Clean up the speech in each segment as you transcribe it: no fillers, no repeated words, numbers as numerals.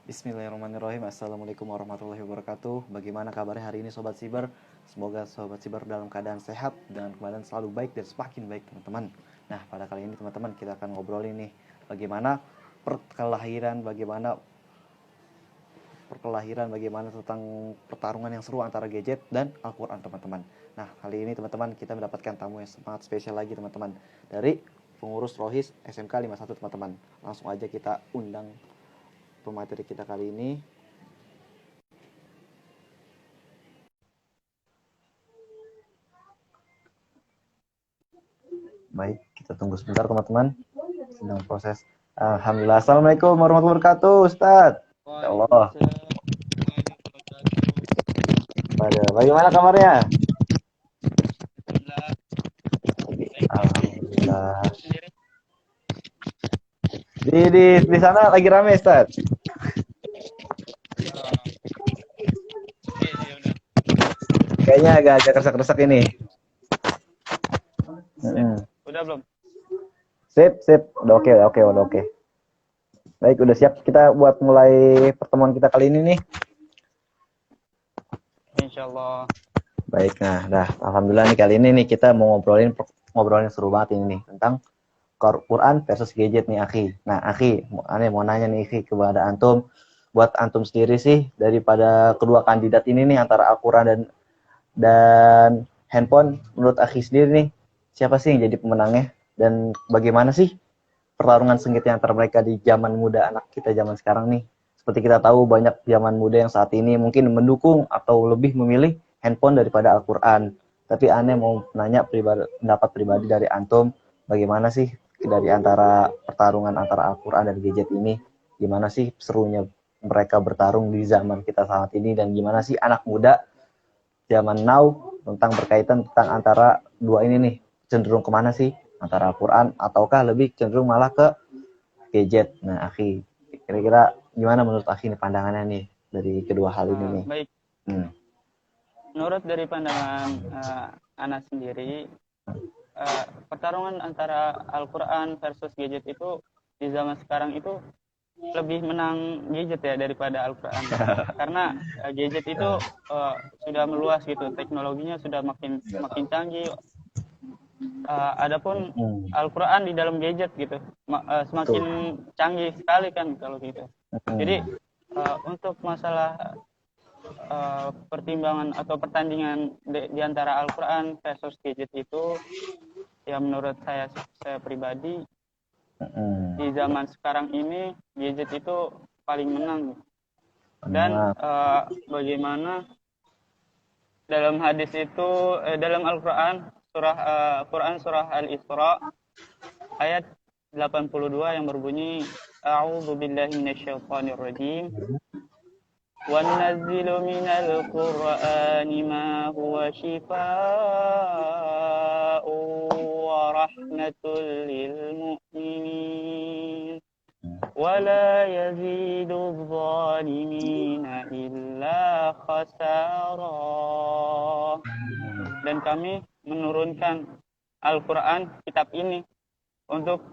Bismillahirrahmanirrahim. Assalamualaikum warahmatullahi wabarakatuh. Bagaimana kabarnya hari ini Sobat Siber? Semoga Sobat Siber dalam keadaan sehat dan keadaan selalu baik dan semakin baik teman-teman. Nah pada kali ini teman-teman kita akan ngobrolin nih bagaimana bagaimana tentang pertarungan yang seru antara gadget dan Al-Quran teman-teman. Nah kali ini teman-teman kita mendapatkan tamu yang sangat spesial lagi teman-teman, dari pengurus Rohis SMK 51 teman-teman. Langsung aja kita undang pemateri kita kali ini. Baik, kita tunggu sebentar teman-teman. Sedang proses. Alhamdulillah. Assalamualaikum warahmatullahi wabarakatuh, Ustadz. Ya Allah. Bagaimana kabarnya? Alhamdulillah. Di sana lagi rame, Ustadz. Kayaknya agak keresak-keresak ini. Udah belum? Sip. Udah oke. Baik, udah siap kita buat mulai pertemuan kita kali ini nih. Insyaallah. Baik, nah, alhamdulillah nih kali ini nih kita mau ngobrolin seru banget ini nih tentang Quran versus gadget nih, Akhi. Nah, Akhi, aneh mau nanya nih, Akhi, kepada antum, buat antum sendiri sih daripada kedua kandidat ini nih antara Al-Quran dan handphone, menurut Akhi sendiri nih siapa sih yang jadi pemenangnya dan bagaimana sih pertarungan sengitnya antara mereka di zaman muda anak kita zaman sekarang nih? Seperti kita tahu banyak zaman muda yang saat ini mungkin mendukung atau lebih memilih handphone daripada Al-Quran. Tapi aneh mau nanya pendapat pribadi dari antum, bagaimana sih dari antara pertarungan antara Al-Quran dan gadget ini? Gimana sih serunya mereka bertarung di zaman kita saat ini, dan gimana sih anak muda zaman now tentang berkaitan tentang antara dua ini nih, cenderung kemana sih? Antara Al-Quran ataukah lebih cenderung malah ke gadget? Nah, Akhi, kira-kira gimana menurut Akhi nih pandangannya nih dari kedua hal ini nih? Baik. Menurut dari pandangan Anas sendiri, pertarungan antara Al-Quran versus gadget itu di zaman sekarang itu lebih menang gadget ya daripada Al-Quran. Karena gadget itu sudah meluas gitu, teknologinya sudah makin canggih. Adapun Al-Quran di dalam gadget gitu semakin canggih sekali kan kalau gitu. Jadi untuk masalah pertimbangan atau pertandingan di antara Al-Quran versus gadget itu, ya menurut saya pribadi di zaman sekarang ini gadget itu paling menang. Dan bagaimana dalam hadis itu, dalam Al-Quran surah Al-Isra ayat 82 yang berbunyi A'udzu billahi minasyaitonir rajim وَنُنَزِّلُ مِنَ الْقُرْآنِ مَا هُوَ شِفَاءٌ وَرَحْمَةٌ لِلْمُؤْمِنِينَ وَلَا يَزِيدُ الظَّالِمِينَ إِلَّا خَسَارًا. Dan kami menurunkan Al-Quran, kitab ini, untuk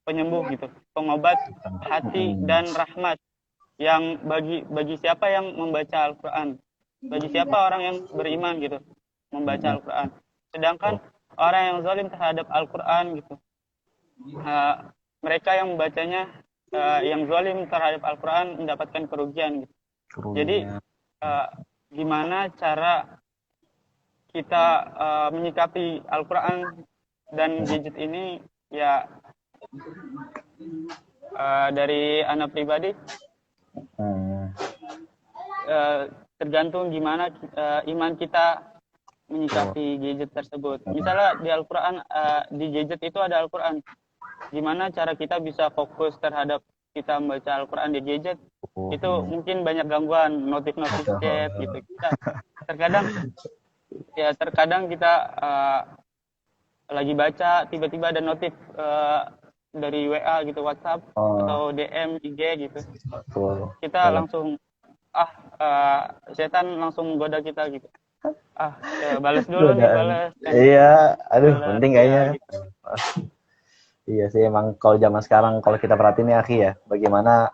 penyembuh gitu, pengobat hati dan rahmat yang bagi siapa yang membaca Al-Quran, bagi siapa orang yang beriman gitu membaca Al-Quran. Sedangkan orang yang zalim terhadap Al-Quran gitu, mereka yang membacanya yang zalim terhadap Al-Quran mendapatkan kerugian gitu. Jadi gimana cara kita menyikapi Al-Quran dan gadget ini, ya dari anak pribadi tergantung gimana iman kita menyikapi gadget tersebut. Misalnya di Al-Quran, di gadget itu ada Al-Quran. Gimana cara kita bisa fokus terhadap kita membaca Al-Quran di gadget? Itu mungkin banyak gangguan, notif chat gitu. Terkadang kita lagi baca, tiba-tiba ada notif dari WA gitu, WhatsApp atau DM IG gitu. Kita langsung setan langsung menggoda kita gitu. Balas dulu nih, balas. Iya, penting kayaknya. Ya, gitu. Iya sih, emang kalau zaman sekarang kalau kita perhatiin ya, Akhi ya, bagaimana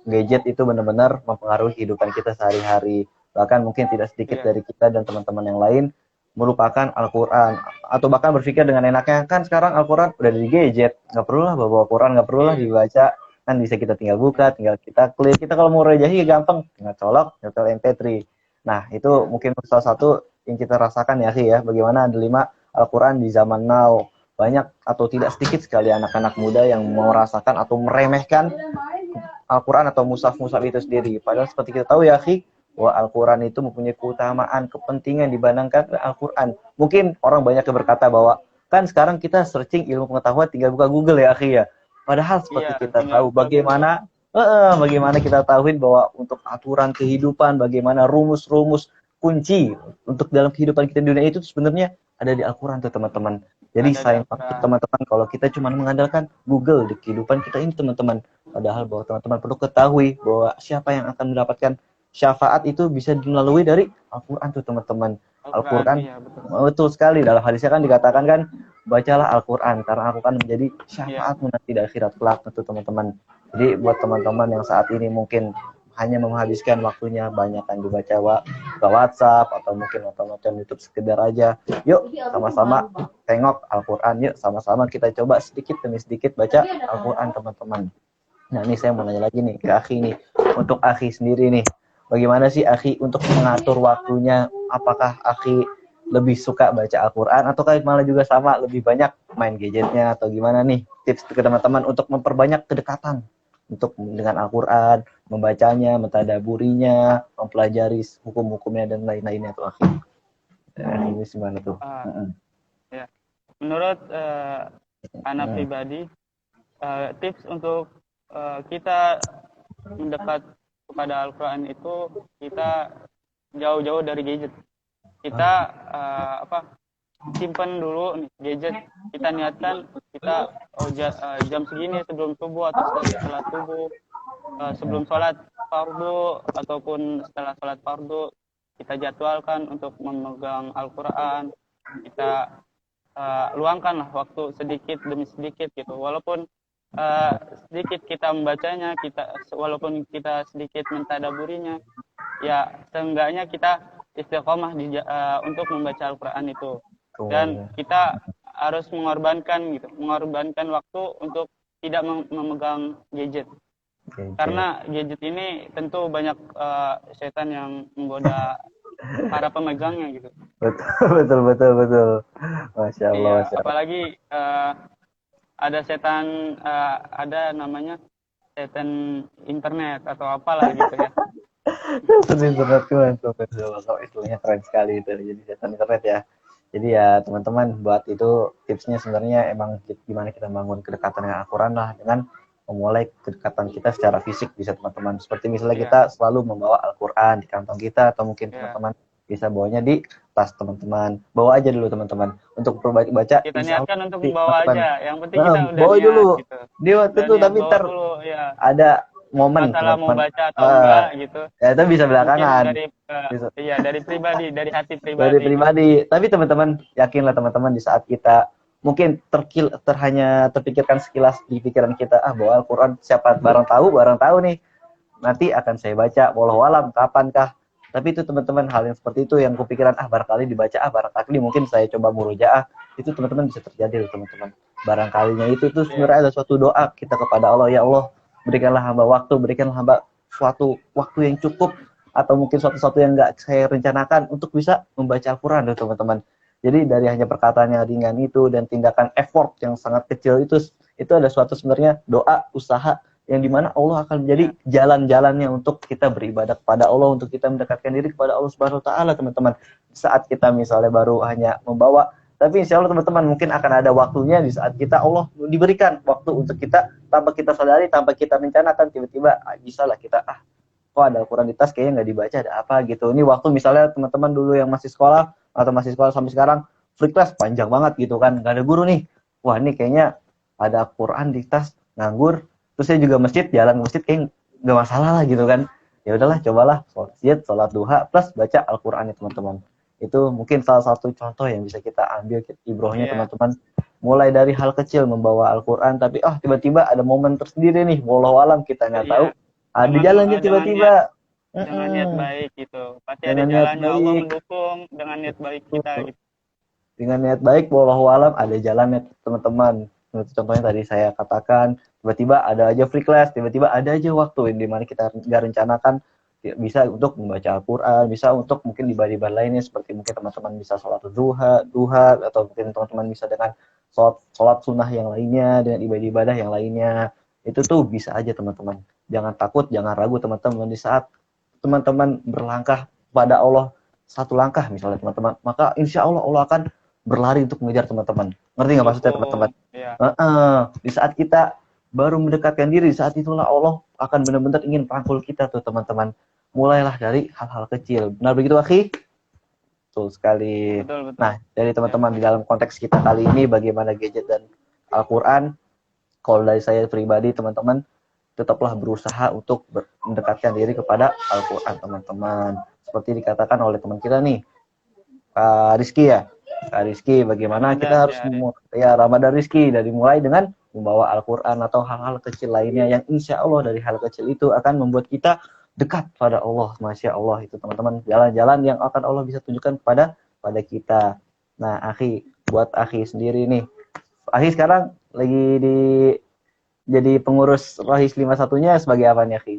gadget itu benar-benar mempengaruhi kehidupan kita sehari-hari. Bahkan mungkin tidak sedikit dari kita dan teman-teman yang lain melupakan Al-Quran, atau bahkan berpikir dengan enaknya, kan sekarang Al-Quran udah di gadget, nggak perlu lah bawa Al-Quran, nggak perlu lah dibaca, kan bisa kita tinggal buka, tinggal kita klik, kita kalau mau rejahi gampang, tinggal colok, nyetel MP3. Nah itu mungkin salah satu yang kita rasakan ya sih ya, bagaimana delima Al-Quran di zaman now. Banyak atau tidak sedikit sekali anak-anak muda yang merasakan atau meremehkan Al-Quran atau mushaf-mushaf itu sendiri. Padahal seperti kita tahu ya akhi, bahwa Al-Quran itu mempunyai keutamaan, kepentingan dibandingkan Al-Quran. Mungkin orang banyak yang berkata bahwa kan sekarang kita searching ilmu pengetahuan tinggal buka Google ya akhi ya. Padahal seperti kita tahu bagaimana kita tahuin bahwa untuk aturan kehidupan, bagaimana rumus-rumus kunci untuk dalam kehidupan kita di dunia itu sebenarnya ada di Al-Quran tuh teman-teman. Jadi sayang teman-teman kalau kita cuma mengandalkan Google di kehidupan kita ini teman-teman. Padahal bahwa teman-teman perlu ketahui bahwa siapa yang akan mendapatkan syafaat itu bisa dilalui dari Al-Quran tuh teman-teman. Al-Quran iya, betul sekali. Dalam hadisnya kan dikatakan kan, bacalah Al-Quran karena Al-Quran menjadi syafaatmu nanti di akhirat kelak tuh teman-teman. Jadi buat teman-teman yang saat ini mungkin hanya menghabiskan waktunya banyak kan dibaca ke WhatsApp atau mungkin nonton YouTube sekedar aja. Yuk sama-sama tengok Al-Quran, yuk sama-sama kita coba sedikit demi sedikit baca Al-Quran teman-teman. Nah ini saya mau nanya lagi nih ke Akhi nih, untuk Akhi sendiri nih, bagaimana sih Akhi untuk mengatur waktunya? Apakah Akhi lebih suka baca Al-Quran atau malah juga sama lebih banyak main gadgetnya atau gimana nih? Tips ke teman-teman untuk memperbanyak kedekatan untuk dengan Al-Quran, membacanya, mentadaburinya, mempelajari hukum-hukumnya dan lain-lainnya tuh Akhi. Ini gimana tuh? Ya. Menurut anak pribadi, tips untuk kita mendekat kepada Al-Quran itu kita jauh-jauh dari gadget. Kita simpan dulu nih gadget, kita niatkan kita jam segini sebelum subuh atau setelah subuh, sebelum sholat fardu ataupun setelah sholat fardu, kita jadwalkan untuk memegang Al-Quran. Kita luangkanlah waktu sedikit demi sedikit gitu, walaupun sedikit kita membacanya, walaupun kita sedikit mentadaburinya, ya seenggaknya kita istiqomah untuk membaca Al-Quran itu. Dan kita harus mengorbankan waktu untuk tidak memegang gadget. Karena gadget ini tentu banyak setan yang menggoda para pemegangnya gitu. Betul. Masya Allah. Iya, apalagi ada setan, ada namanya setan internet atau apalah gitu ya. Setan internet keren, istilahnya keren sekali itu. Jadi setan internet ya. Jadi ya teman-teman, buat itu tipsnya sebenarnya emang gimana kita bangun kedekatan dengan Al-Quran lah, dengan memulai kedekatan kita secara fisik bisa teman-teman. Seperti misalnya kita selalu membawa Al-Quran di kantong kita, atau mungkin teman-teman bisa bawanya di tas teman-teman. Bawa aja dulu teman-teman untuk baca. Kita niatkan untuk membawa aja. Yang penting kita udah bawa niat dulu. Gitu. Dia waktu itu tapi ntar ada momen masalah mau baca atau enggak gitu. Ya itu bisa belakangan. Dari pribadi, dari hati pribadi. Dari pribadi. Tapi teman-teman, yakinlah teman-teman di saat kita mungkin hanya terpikirkan sekilas di pikiran kita, bahwa Al-Quran siapa barang tahu nih. Nanti akan saya baca, wallahu alam kapankah. Tapi itu teman-teman, hal yang seperti itu yang kupikiran, barangkali dibaca, barangkali mungkin saya coba murojaah, itu teman-teman bisa terjadi loh teman-teman. Barangkalinya itu sebenarnya ada suatu doa kita kepada Allah, ya Allah, berikanlah hamba waktu, berikanlah hamba suatu waktu yang cukup, atau mungkin suatu yang nggak saya rencanakan untuk bisa membaca Al-Quran loh teman-teman. Jadi dari hanya perkataan yang ringan itu dan tindakan effort yang sangat kecil itu ada suatu sebenarnya doa, usaha yang dimana Allah akan menjadi jalan-jalannya untuk kita beribadah kepada Allah, untuk kita mendekatkan diri kepada Allah Subhanahu wa taala teman-teman. Saat kita misalnya baru hanya membawa, tapi insya Allah teman-teman mungkin akan ada waktunya di saat kita Allah diberikan waktu untuk kita tanpa kita sadari, tanpa kita rencanakan, tiba-tiba bisa lah kita kok ada Al-Quran di tas kayaknya nggak dibaca, ada apa gitu. Ini waktu misalnya teman-teman dulu yang masih sekolah atau masih sekolah sampai sekarang free class panjang banget gitu kan, nggak ada guru nih, wah ini kayaknya ada Al-Quran di tas, nganggur, terus saya juga jalan ke masjid kayak nggak masalah lah gitu kan. Ya udahlah, cobalah sholat duha plus baca Al-Quran ya teman-teman. Itu mungkin salah satu contoh yang bisa kita ambil ibrohnya teman-teman. Mulai dari hal kecil membawa Al-Quran, tapi tiba-tiba ada momen tersendiri nih, wallahu alam kita nggak tahu. Ada jalannya tiba-tiba. Dengan niat baik gitu. Pasti ada Dengan niat jalannya. Allah baik. mendukung dengan niat baik kita gitu. Dengan niat baik, wallahu alam ada jalannya teman-teman. Contohnya tadi saya katakan, tiba-tiba ada aja free class, tiba-tiba ada aja waktu di mana kita nggak rencanakan, bisa untuk membaca Al-Quran, bisa untuk mungkin ibadah-ibadah lainnya seperti mungkin teman-teman bisa sholat duha, atau mungkin teman-teman bisa dengan sholat sunnah yang lainnya, dengan ibadah-ibadah yang lainnya. Itu tuh bisa aja teman-teman. Jangan takut, jangan ragu teman-teman di saat teman-teman berlangkah pada Allah satu langkah misalnya teman-teman, maka insya Allah Allah akan berlari untuk mengejar teman-teman. Ngerti nggak maksudnya teman-teman? Ya. Di saat kita baru mendekatkan diri, saat itulah Allah akan benar-benar ingin merangkul kita tuh teman-teman. Mulailah dari hal-hal kecil. Benar begitu, Akhi? Betul sekali. Betul. Nah, dari teman-teman di dalam konteks kita kali ini, bagaimana gadget dan Al-Quran, kalau dari saya pribadi, teman-teman, tetaplah berusaha untuk mendekatkan diri kepada Al-Quran, teman-teman. Seperti dikatakan oleh teman kita nih, Kak Rizky ya. Kak Rizky, bagaimana Ramadan, kita harus Ramadan Rizky, dari mulai dengan membawa Al-Quran atau hal-hal kecil lainnya yang insya Allah dari hal kecil itu akan membuat kita dekat pada Allah. Masya Allah itu teman-teman, jalan-jalan yang akan Allah bisa tunjukkan pada kita. Nah, Akhi, buat Akhi sendiri nih, Akhi sekarang lagi jadi pengurus Rohis 51-nya sebagai apa nih, Akhi?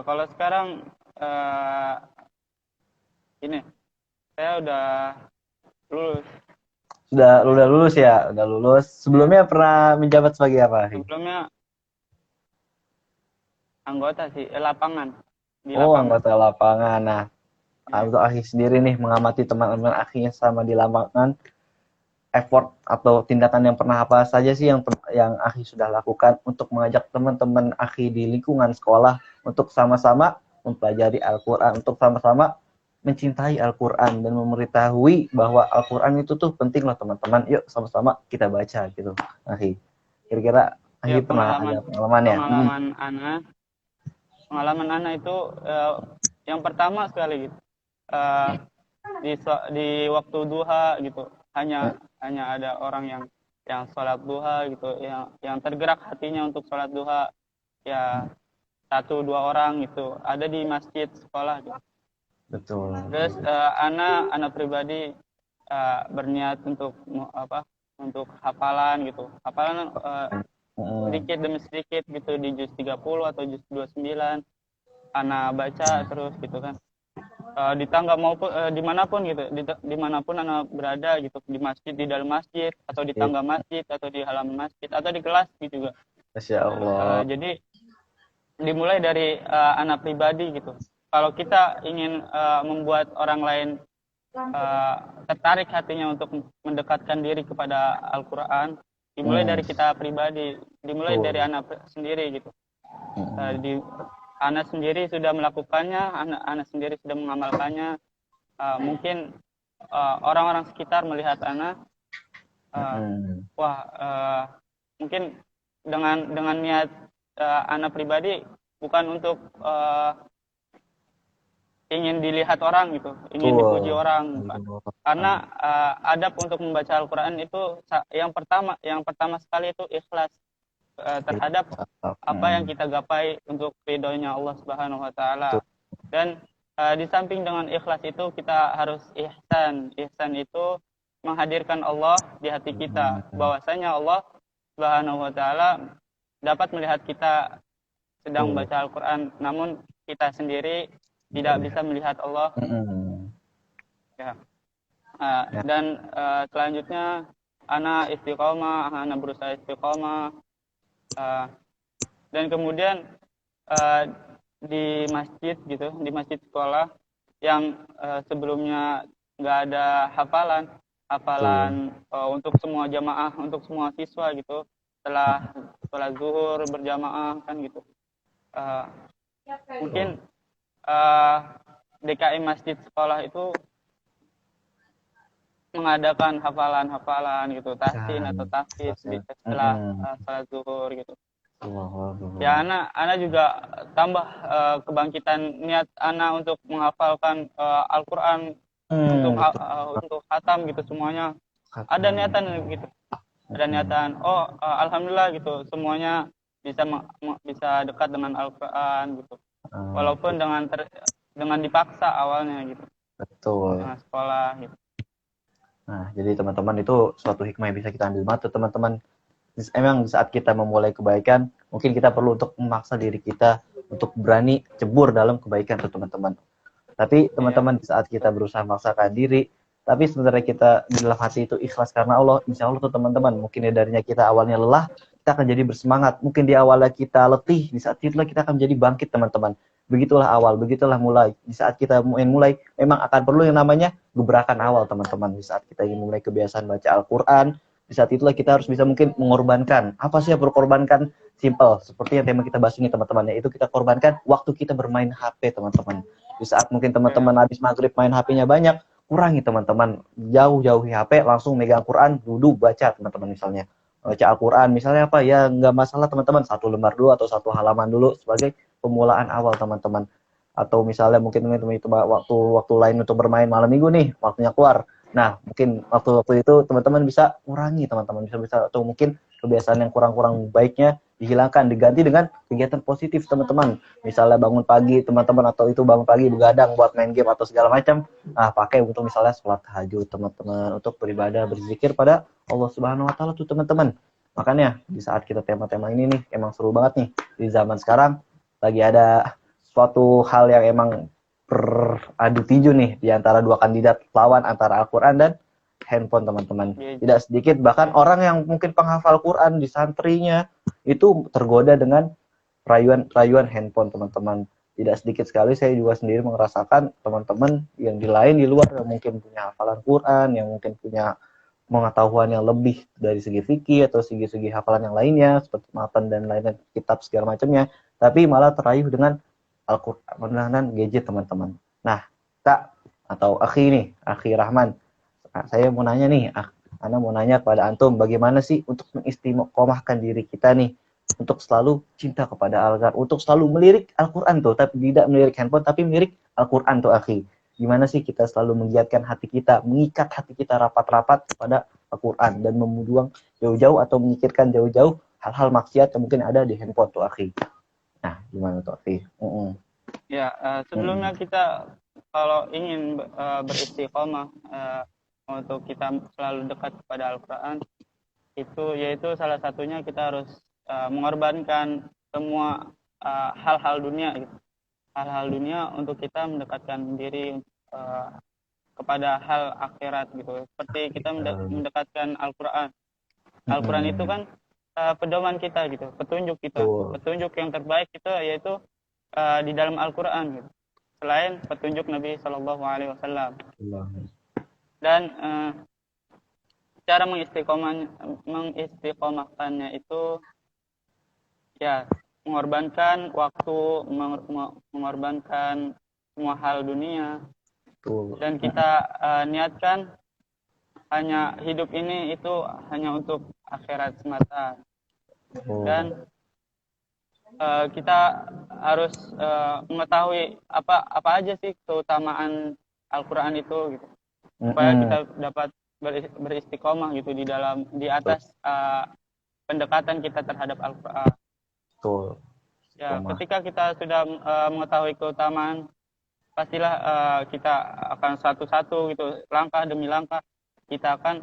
Kalau sekarang ini saya udah lulus. Udah lulus ya? Udah lulus. Sebelumnya pernah menjabat sebagai apa, Akhi? Sebelumnya anggota sih, lapangan. Anggota lapangan. Nah, untuk Akhi sendiri nih, mengamati teman-teman Akhi sama di lapangan, effort atau tindakan yang pernah apa saja sih yang Akhi sudah lakukan untuk mengajak teman-teman Akhi di lingkungan sekolah untuk sama-sama mempelajari Al-Quran, untuk sama-sama mencintai Al-Quran dan memberitahui bahwa Al-Quran itu tuh penting loh teman-teman. Yuk sama-sama kita baca gitu, Akhi. Kira-kira Akhi pernah ada pengalaman ya? Pengalaman Ana itu yang pertama sekali gitu. Di waktu duha gitu, hanya ada orang yang sholat duha gitu, yang tergerak hatinya untuk sholat duha ya 1-2 orang gitu, ada di masjid sekolah gitu. Betul. Terus Ana pribadi berniat untuk untuk hafalan gitu, sedikit demi sedikit gitu, di juz 30 atau juz 29 Ana baca terus gitu kan. Di tangga maupun dimanapun gitu, dimanapun Ana berada gitu, di masjid, di dalam masjid, atau di tangga masjid, atau di halaman masjid, atau di kelas gitu juga. Masya Allah. Jadi dimulai dari Ana pribadi gitu. Kalau kita ingin membuat orang lain tertarik hatinya untuk mendekatkan diri kepada Al-Quran, dimulai dari kita pribadi, dimulai dari anak sendiri gitu. Anak sendiri sudah melakukannya, anak sendiri sudah mengamalkannya. Mungkin orang-orang sekitar melihat anak, mungkin dengan niat anak pribadi bukan untuk ingin dilihat orang gitu, ingin dipuji orang, karena adab untuk membaca Al-Quran itu yang pertama sekali itu ikhlas terhadap apa yang kita gapai untuk ridhonya Allah Subhanahu wa taala. Dan di samping dengan ikhlas itu kita harus ihsan. Ihsan itu menghadirkan Allah di hati kita, bahwasanya Allah Subhanahu wa taala dapat melihat kita sedang membaca Al-Quran, namun kita sendiri tidak bisa melihat Allah. Dan selanjutnya ana istiqomah, ana berusaha istiqomah. Dan kemudian di masjid gitu, di masjid sekolah yang sebelumnya nggak ada hafalan untuk semua jamaah, untuk semua siswa gitu, setelah sholat zuhur berjamaah kan gitu. Mungkin DKI masjid sekolah itu mengadakan hafalan gitu, tahsin atau tahfiz setelah sholat zuhur gitu. Ya, anak juga tambah kebangkitan niat anak untuk menghafalkan Al-Quran, untuk khatam gitu semuanya. Ada niatan gitu, ada niatan. Alhamdulillah gitu, semuanya bisa dekat dengan Al-Quran gitu. Walaupun Betul. dengan dipaksa awalnya gitu, Betul. dengan sekolah gitu. Nah, jadi teman-teman itu suatu hikmah yang bisa kita ambil mata teman-teman. Emang saat kita memulai kebaikan, mungkin kita perlu untuk memaksa diri kita untuk berani cebur dalam kebaikan tuh teman-teman. Tapi Iya. teman-teman di saat kita berusaha memaksakan diri, tapi sebenarnya kita di dalam hati itu ikhlas karena Allah, insya Allah tuh teman-teman, mungkin ya darinya kita awalnya lelah, kita akan jadi bersemangat. Mungkin di awalnya kita letih, di saat itulah kita akan menjadi bangkit teman-teman. Begitulah awal, begitulah mulai. Di saat kita ingin mulai, memang akan perlu yang namanya gebrakan awal teman-teman. Di saat kita ingin mulai kebiasaan baca Al-Quran, di saat itulah kita harus bisa mungkin mengorbankan. Apa sih yang perlu korbankan? Simple, seperti yang tema kita bahas ini teman-teman, yaitu kita korbankan waktu kita bermain HP teman-teman. Di saat mungkin Iya. teman-teman habis maghrib main HP-nya banyak, kurangi teman-teman, jauh-jauhi HP, langsung megang Quran, duduk baca teman-teman misalnya. Baca Al-Quran, misalnya apa ya, nggak masalah teman-teman, satu lembar dulu atau satu halaman dulu sebagai pemulaan awal teman-teman. Atau misalnya mungkin teman-teman itu waktu lain untuk bermain malam minggu nih, waktunya keluar. Nah, mungkin waktu itu teman-teman bisa kurangi teman-teman, bisa atau mungkin kebiasaan yang kurang-kurang baiknya dihilangkan, diganti dengan kegiatan positif teman-teman. Misalnya bangun pagi teman-teman, atau itu bangun pagi begadang buat main game atau segala macam, pakai untuk misalnya sholat tahajud teman-teman, untuk beribadah berzikir pada Allah Subhanahu Wa Taala tuh teman-teman. Makanya di saat kita tema-tema ini nih emang seru banget nih di zaman sekarang, lagi ada suatu hal yang emang beradu tinju nih di antara dua kandidat lawan antara Al-Quran dan handphone teman-teman. Tidak sedikit bahkan orang yang mungkin penghafal Quran di santrinya itu tergoda dengan rayuan handphone teman-teman. Tidak sedikit sekali saya juga sendiri merasakan teman-teman yang di lain di luar yang mungkin punya hafalan Quran, yang mungkin punya pengetahuan yang lebih dari segi fikih atau segi-segi hafalan yang lainnya seperti matan dan lain-lain kitab segala macamnya, tapi malah terayuh dengan Al-Quran gadget teman-teman. Nah, Kak atau Akhi nih, Akhi Rahman, saya mau nanya nih, Ana mau nanya kepada Antum, bagaimana sih untuk mengistiqomahkan diri kita nih, untuk selalu cinta kepada Al-Quran, untuk selalu melirik Al-Quran tuh, tapi tidak melirik handphone, tapi melirik Al-Quran tuh, Akhi. Gimana sih kita selalu menggiatkan hati kita, mengikat hati kita rapat-rapat kepada Al-Quran, dan membuang jauh-jauh atau memikirkan jauh-jauh hal-hal maksiat yang mungkin ada di handphone tuh, Akhi. Nah, gimana tuh, Akhi? Ya, sebelumnya kita kalau ingin beristiqomah untuk kita selalu dekat kepada Al-Quran, yaitu salah satunya kita harus mengorbankan semua hal-hal dunia gitu. Hal-hal dunia untuk kita mendekatkan diri kepada hal akhirat gitu. Seperti kita mendekatkan Al-Quran. Al-Quran itu kan pedoman kita gitu, petunjuk kita. Petunjuk yang terbaik itu yaitu di dalam Al-Quran gitu. Selain petunjuk Nabi Shallallahu Alaihi Wasallam. Dan cara mengistiqomahkannya itu ya mengorbankan waktu, mengorbankan semua hal dunia. Dan kita niatkan hanya hidup ini itu hanya untuk akhirat semata. Dan kita harus mengetahui apa aja sih keutamaan Al-Quran itu gitu, supaya kita dapat beristiqomah gitu di atas pendekatan kita terhadap Al-Quran. Ya, ketika kita sudah mengetahui keutamaan, pastilah kita akan satu-satu gitu, langkah demi langkah kita akan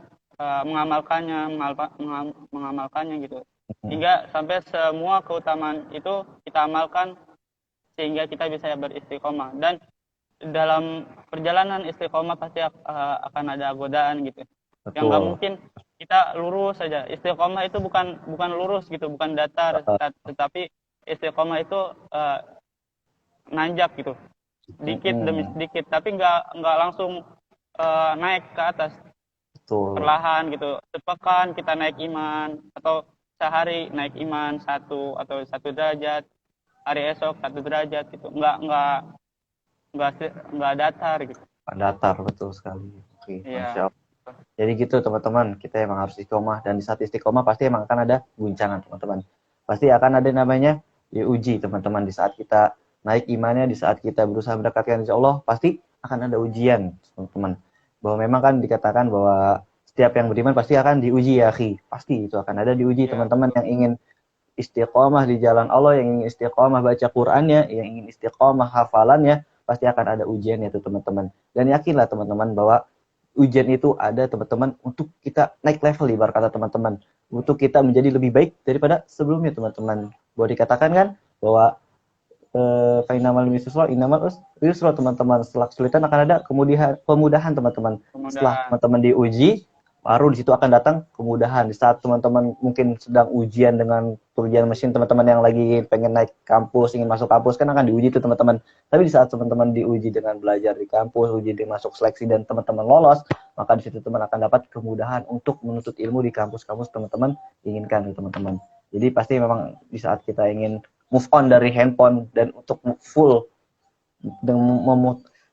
mengamalkannya gitu, hingga sampai semua keutamaan itu kita amalkan sehingga kita bisa beristiqomah. Dan dalam perjalanan istiqomah pasti akan ada godaan gitu. Yang nggak mungkin kita lurus saja. Istiqomah itu bukan lurus gitu, bukan datar, tetapi istiqomah itu nanjak gitu, sedikit demi sedikit, tapi nggak langsung naik ke atas. Perlahan gitu, sepekan kita naik iman, atau sehari naik iman 1 atau 1 derajat, hari esok 1 derajat gitu, nggak datar gitu. Datar, betul sekali. Oke, Masya Allah. Jadi gitu teman-teman, kita emang harus istiqomah, dan di saat istiqomah pasti emang akan ada guncangan teman-teman. Pasti akan ada namanya diuji teman-teman. Di saat kita naik imannya, di saat kita berusaha mendekatkan insya Allah, pasti akan ada ujian teman-teman. Bahwa memang kan dikatakan bahwa setiap yang beriman pasti akan diuji ya, akhi. Pasti itu akan ada diuji teman-teman yang ingin istiqomah di jalan Allah, yang ingin istiqomah baca Qur'annya, yang ingin istiqomah hafalannya, pasti akan ada ujiannya tuh teman-teman. Dan yakinlah teman-teman bahwa ujian itu ada teman-teman untuk kita naik level, ibarat kata teman-teman, untuk kita menjadi lebih baik daripada sebelumnya teman-teman. Boleh dikatakan kan bahwa fainamal yusra inamal yusra teman-teman, setelah kesulitan akan ada kemudahan teman-teman. Setelah Kemudahan. teman-teman diuji, baru di situ akan datang kemudahan. Di saat teman-teman mungkin sedang ujian dengan ujian mesin, teman-teman yang lagi pengen naik kampus, ingin masuk kampus kan akan diuji tuh teman-teman. Tapi di saat teman-teman diuji dengan belajar di kampus, uji di masuk seleksi dan teman-teman lolos, maka di situ teman akan dapat kemudahan untuk menuntut ilmu di kampus-kampus teman-teman inginkan teman-teman. Jadi pasti memang di saat kita ingin move on dari handphone dan untuk full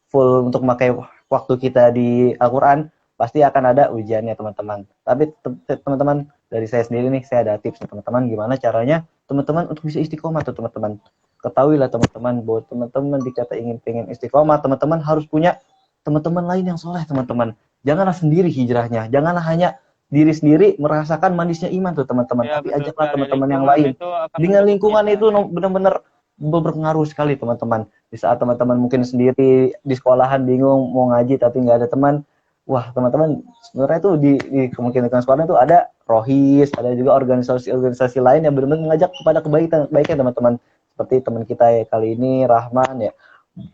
full untuk memakai waktu kita di Al-Quran, pasti akan ada ujiannya teman-teman. Tapi teman-teman, dari saya sendiri nih, saya ada tips teman-teman gimana caranya teman-teman untuk bisa istiqomah tuh teman-teman. Ketahuilah teman-teman bahwa teman-teman dikata pengen istiqomah, teman-teman harus punya teman-teman lain yang soleh teman-teman. Janganlah sendiri hijrahnya, janganlah hanya diri sendiri merasakan manisnya iman tuh teman-teman, Ya, tapi betul ajaklah sekali. teman-teman yang Lingkungan lain. itu akan Dengan mendukung lingkungan kita. itu benar-benar berpengaruh sekali teman-teman. Di saat teman-teman mungkin sendiri di sekolahan bingung mau ngaji tapi nggak ada teman, wah teman-teman sebenarnya tuh di kemungkinan sekolah itu ada rohis, ada juga organisasi-organisasi lain yang benar-benar mengajak kepada kebaikan teman-teman. Seperti teman kita ya, kali ini Rahman ya,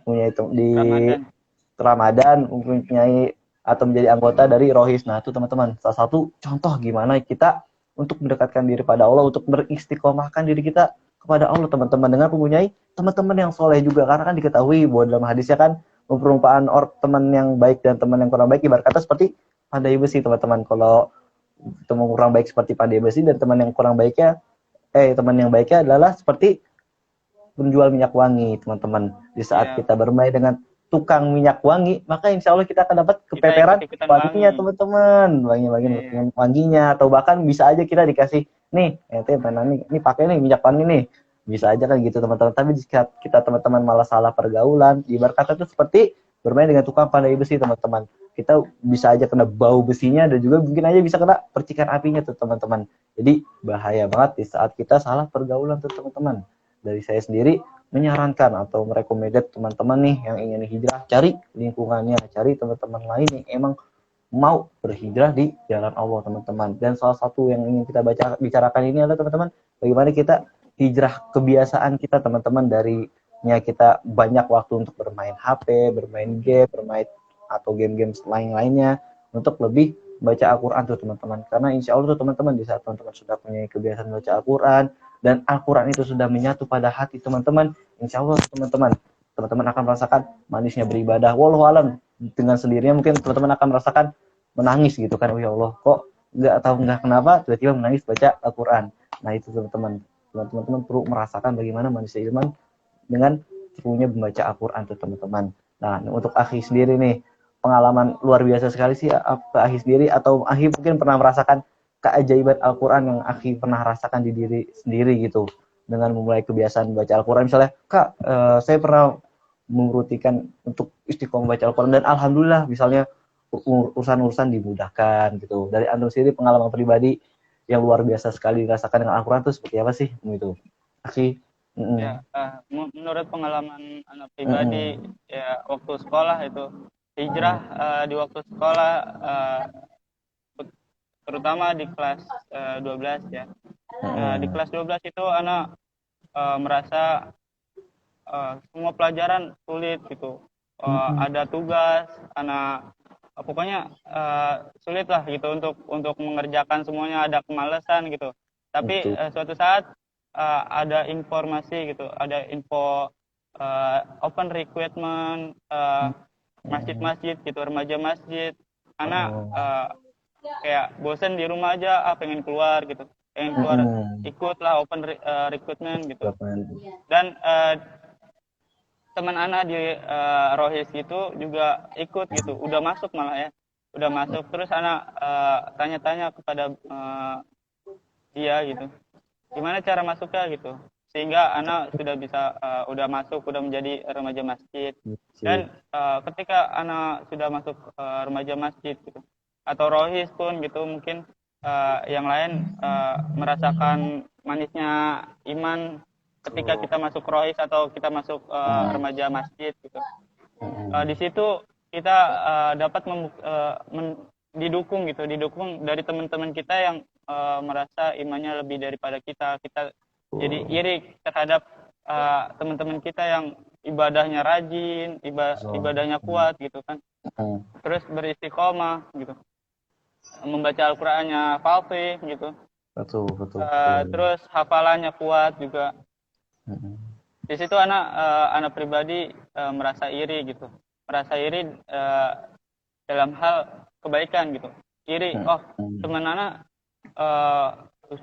punya itu di Ramadan. Ramadan mempunyai atau menjadi anggota dari Rohis. Nah, itu teman-teman, salah satu contoh gimana kita untuk mendekatkan diri pada Allah, untuk beristiqomahkan diri kita kepada Allah, teman-teman, dengan mempunyai teman-teman yang soleh juga. Karena kan diketahui bahwa dalam hadisnya kan perumpamaan teman yang baik dan teman yang kurang baik ibarat kata seperti pandai besi, teman-teman. Kalau teman kurang baik seperti pandai besi dan teman yang kurang baiknya teman yang baiknya adalah seperti penjual minyak wangi, teman-teman. Di saat Ya, kita bermain dengan tukang minyak wangi, maka insya Allah kita akan dapat kita kepeperan ikut-ikutan wanginya, wangi. teman-teman. Wangi-wangi Iya. wanginya, atau bahkan bisa aja kita dikasih, nih, ini pakai nih minyak wangi nih. Bisa aja kan gitu, teman-teman. Tapi jika kita teman-teman malah salah pergaulan, ibarat kata itu seperti bermain dengan tukang pandai besi, teman-teman. Kita bisa aja kena bau besinya dan juga mungkin aja bisa kena percikan apinya tuh, teman-teman. Jadi bahaya banget di saat kita salah pergaulan tuh, teman-teman. Dari saya sendiri menyarankan atau merekomendasi teman-teman nih yang ingin hijrah, cari lingkungannya, cari teman-teman lain yang emang mau berhijrah di jalan Allah, teman-teman. Dan salah satu yang ingin kita bicarakan ini adalah teman-teman, bagaimana kita hijrah kebiasaan kita, teman-teman, darinya kita banyak waktu untuk bermain HP, bermain game, bermain atau game-game lain-lainnya, untuk lebih baca Al-Quran tuh, teman-teman. Karena insya Allah tuh teman-teman, di saat teman-teman sudah punya kebiasaan baca Al-Quran dan Al-Quran itu sudah menyatu pada hati teman-teman, insya Allah teman-teman akan merasakan manisnya beribadah. Wallahu alam, dengan sendirinya mungkin teman-teman akan merasakan menangis gitu kan, oh ya Allah, kok nggak tahu nggak kenapa tiba-tiba menangis baca Al-Quran. Nah itu teman-teman perlu merasakan bagaimana manisnya iman dengan perlunya membaca Al-Quran tuh, teman-teman. Nah untuk Akhi sendiri nih, pengalaman luar biasa sekali sih ke Akhi sendiri, atau Akhi mungkin pernah merasakan keajaiban Al-Quran yang Akhi pernah rasakan di diri sendiri gitu, dengan memulai kebiasaan baca Al-Quran. Misalnya, Kak, saya pernah mengrutikan untuk istiqomah baca Al-Quran dan alhamdulillah misalnya urusan-urusan dimudahkan gitu. Dari antum sendiri pengalaman pribadi yang luar biasa sekali dirasakan dengan Al-Quran itu seperti apa sih gitu, Akhi? Ya, menurut pengalaman anak Mm-mm. pribadi, ya waktu sekolah itu hijrah, di waktu sekolah, terutama di kelas 12 ya. Di kelas 12 itu anak merasa semua pelajaran sulit gitu. Ada tugas, anak pokoknya sulit lah gitu untuk mengerjakan semuanya, ada kemalasan gitu. Tapi Betul. suatu saat ada informasi gitu, ada info open recruitment masjid-masjid gitu, remaja masjid. Anak kayak bosen di rumah aja, pengen keluar gitu, pengen keluar, ikutlah open recruitment gitu. Dan teman anak di Rohis itu juga ikut gitu, udah masuk malah ya, udah masuk. Terus anak tanya-tanya kepada dia gitu, gimana cara masuknya gitu, sehingga anak sudah bisa udah masuk, udah menjadi remaja masjid. Dan ketika anak sudah masuk remaja masjid gitu, atau Rohis pun gitu, mungkin yang lain merasakan manisnya iman ketika kita masuk rois atau kita masuk remaja masjid gitu. Di situ kita dapat didukung dari teman-teman kita yang merasa imannya lebih daripada kita. Kita jadi iri terhadap teman-teman kita yang ibadahnya rajin, ibadahnya kuat gitu kan. Terus beristiqomah gitu. Membaca Al-Qur'annya fasih gitu. Betul. Terus hafalannya kuat juga. Di situ anak pribadi merasa iri gitu. Merasa iri dalam hal kebaikan gitu. Iri, oh teman anak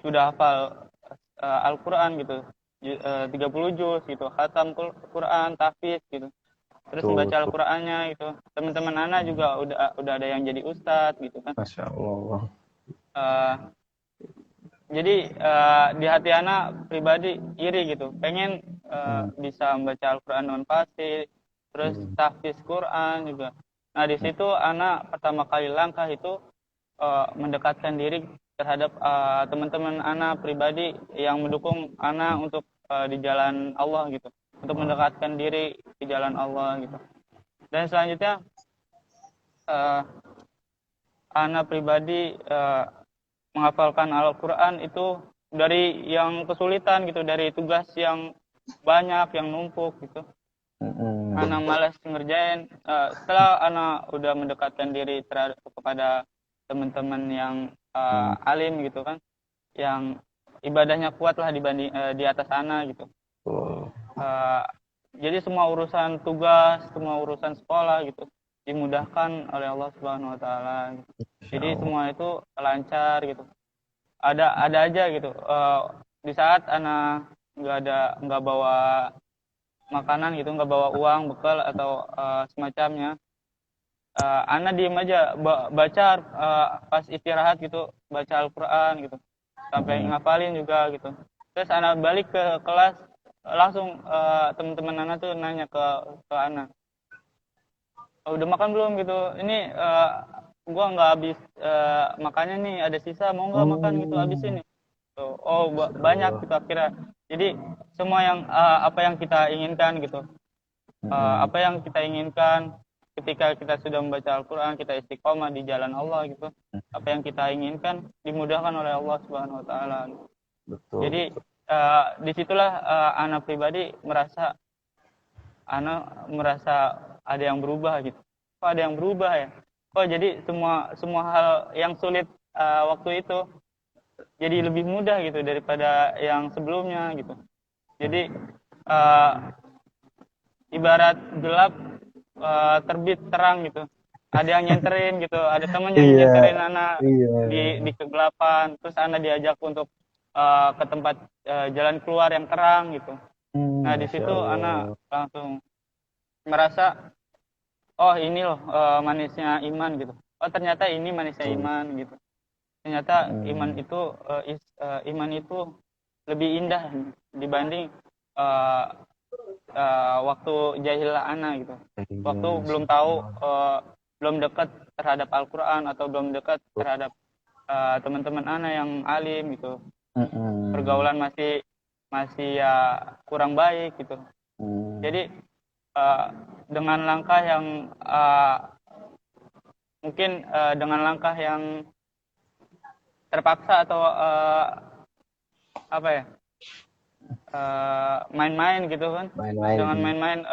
sudah hafal Al-Qur'an gitu. 30 juz gitu, khatam Quran, tahfiz gitu. Terus membaca Al-Qur'annya gitu. Teman-teman anak juga udah ada yang jadi ustadz gitu kan. Masya Allah. Jadi di hati anak pribadi iri gitu, pengen bisa membaca Al-Quran dengan fasih, terus tahfiz Quran juga. Nah di situ anak pertama kali langkah itu mendekatkan diri terhadap teman-teman anak pribadi yang mendukung anak untuk di jalan Allah gitu, untuk mendekatkan diri di jalan Allah gitu. Dan selanjutnya anak pribadi menghafalkan Al-Quran itu dari yang kesulitan gitu, dari tugas yang banyak, yang numpuk gitu. Anak malas ngerjain. Setelah anak udah mendekatkan diri kepada teman-teman yang alim gitu kan, yang ibadahnya kuat lah dibanding di atas anak gitu. Jadi semua urusan tugas, semua urusan sekolah gitu dimudahkan oleh Allah Subhanahu Wa Taala. Jadi semua itu lancar gitu. Ada aja gitu. Di saat anak nggak bawa makanan gitu, nggak bawa uang bekal atau semacamnya, anak diem aja baca pas istirahat gitu, baca Al-Quran gitu, sampai ngapalin juga gitu. Terus anak balik ke kelas, langsung teman-teman anak tuh nanya ke anak, udah makan belum gitu, ini gua nggak habis makannya nih, ada sisa, mau nggak makan gitu, habisin nih. Banyak gitu akhirnya. Jadi semua yang apa yang kita inginkan gitu, apa yang kita inginkan ketika kita sudah membaca Al-Quran, kita istiqomah di jalan Allah gitu, apa yang kita inginkan dimudahkan oleh Allah Subhanahu Wa Taala. Jadi disitulah anak pribadi merasa ada yang berubah gitu. Kok ada yang berubah ya? Kok jadi semua hal yang sulit waktu itu jadi lebih mudah gitu daripada yang sebelumnya gitu. Jadi ibarat gelap terbit terang gitu. Ada yang nyenterin gitu, ada teman yang nyenterin anak di kegelapan, terus anak diajak untuk ke tempat jalan keluar yang terang gitu. Nah di situ anak langsung merasa, oh ini loh manisnya iman gitu. Oh ternyata ini manisnya iman gitu. Ternyata iman itu lebih indah dibanding waktu jahil anak gitu. Waktu belum tahu, belum dekat terhadap Al-Quran atau belum dekat terhadap teman-teman anak yang alim gitu. Pergaulan masih ya kurang baik gitu. Jadi dengan langkah yang mungkin dengan langkah yang terpaksa atau apa ya, main-main gitu kan, dengan main-main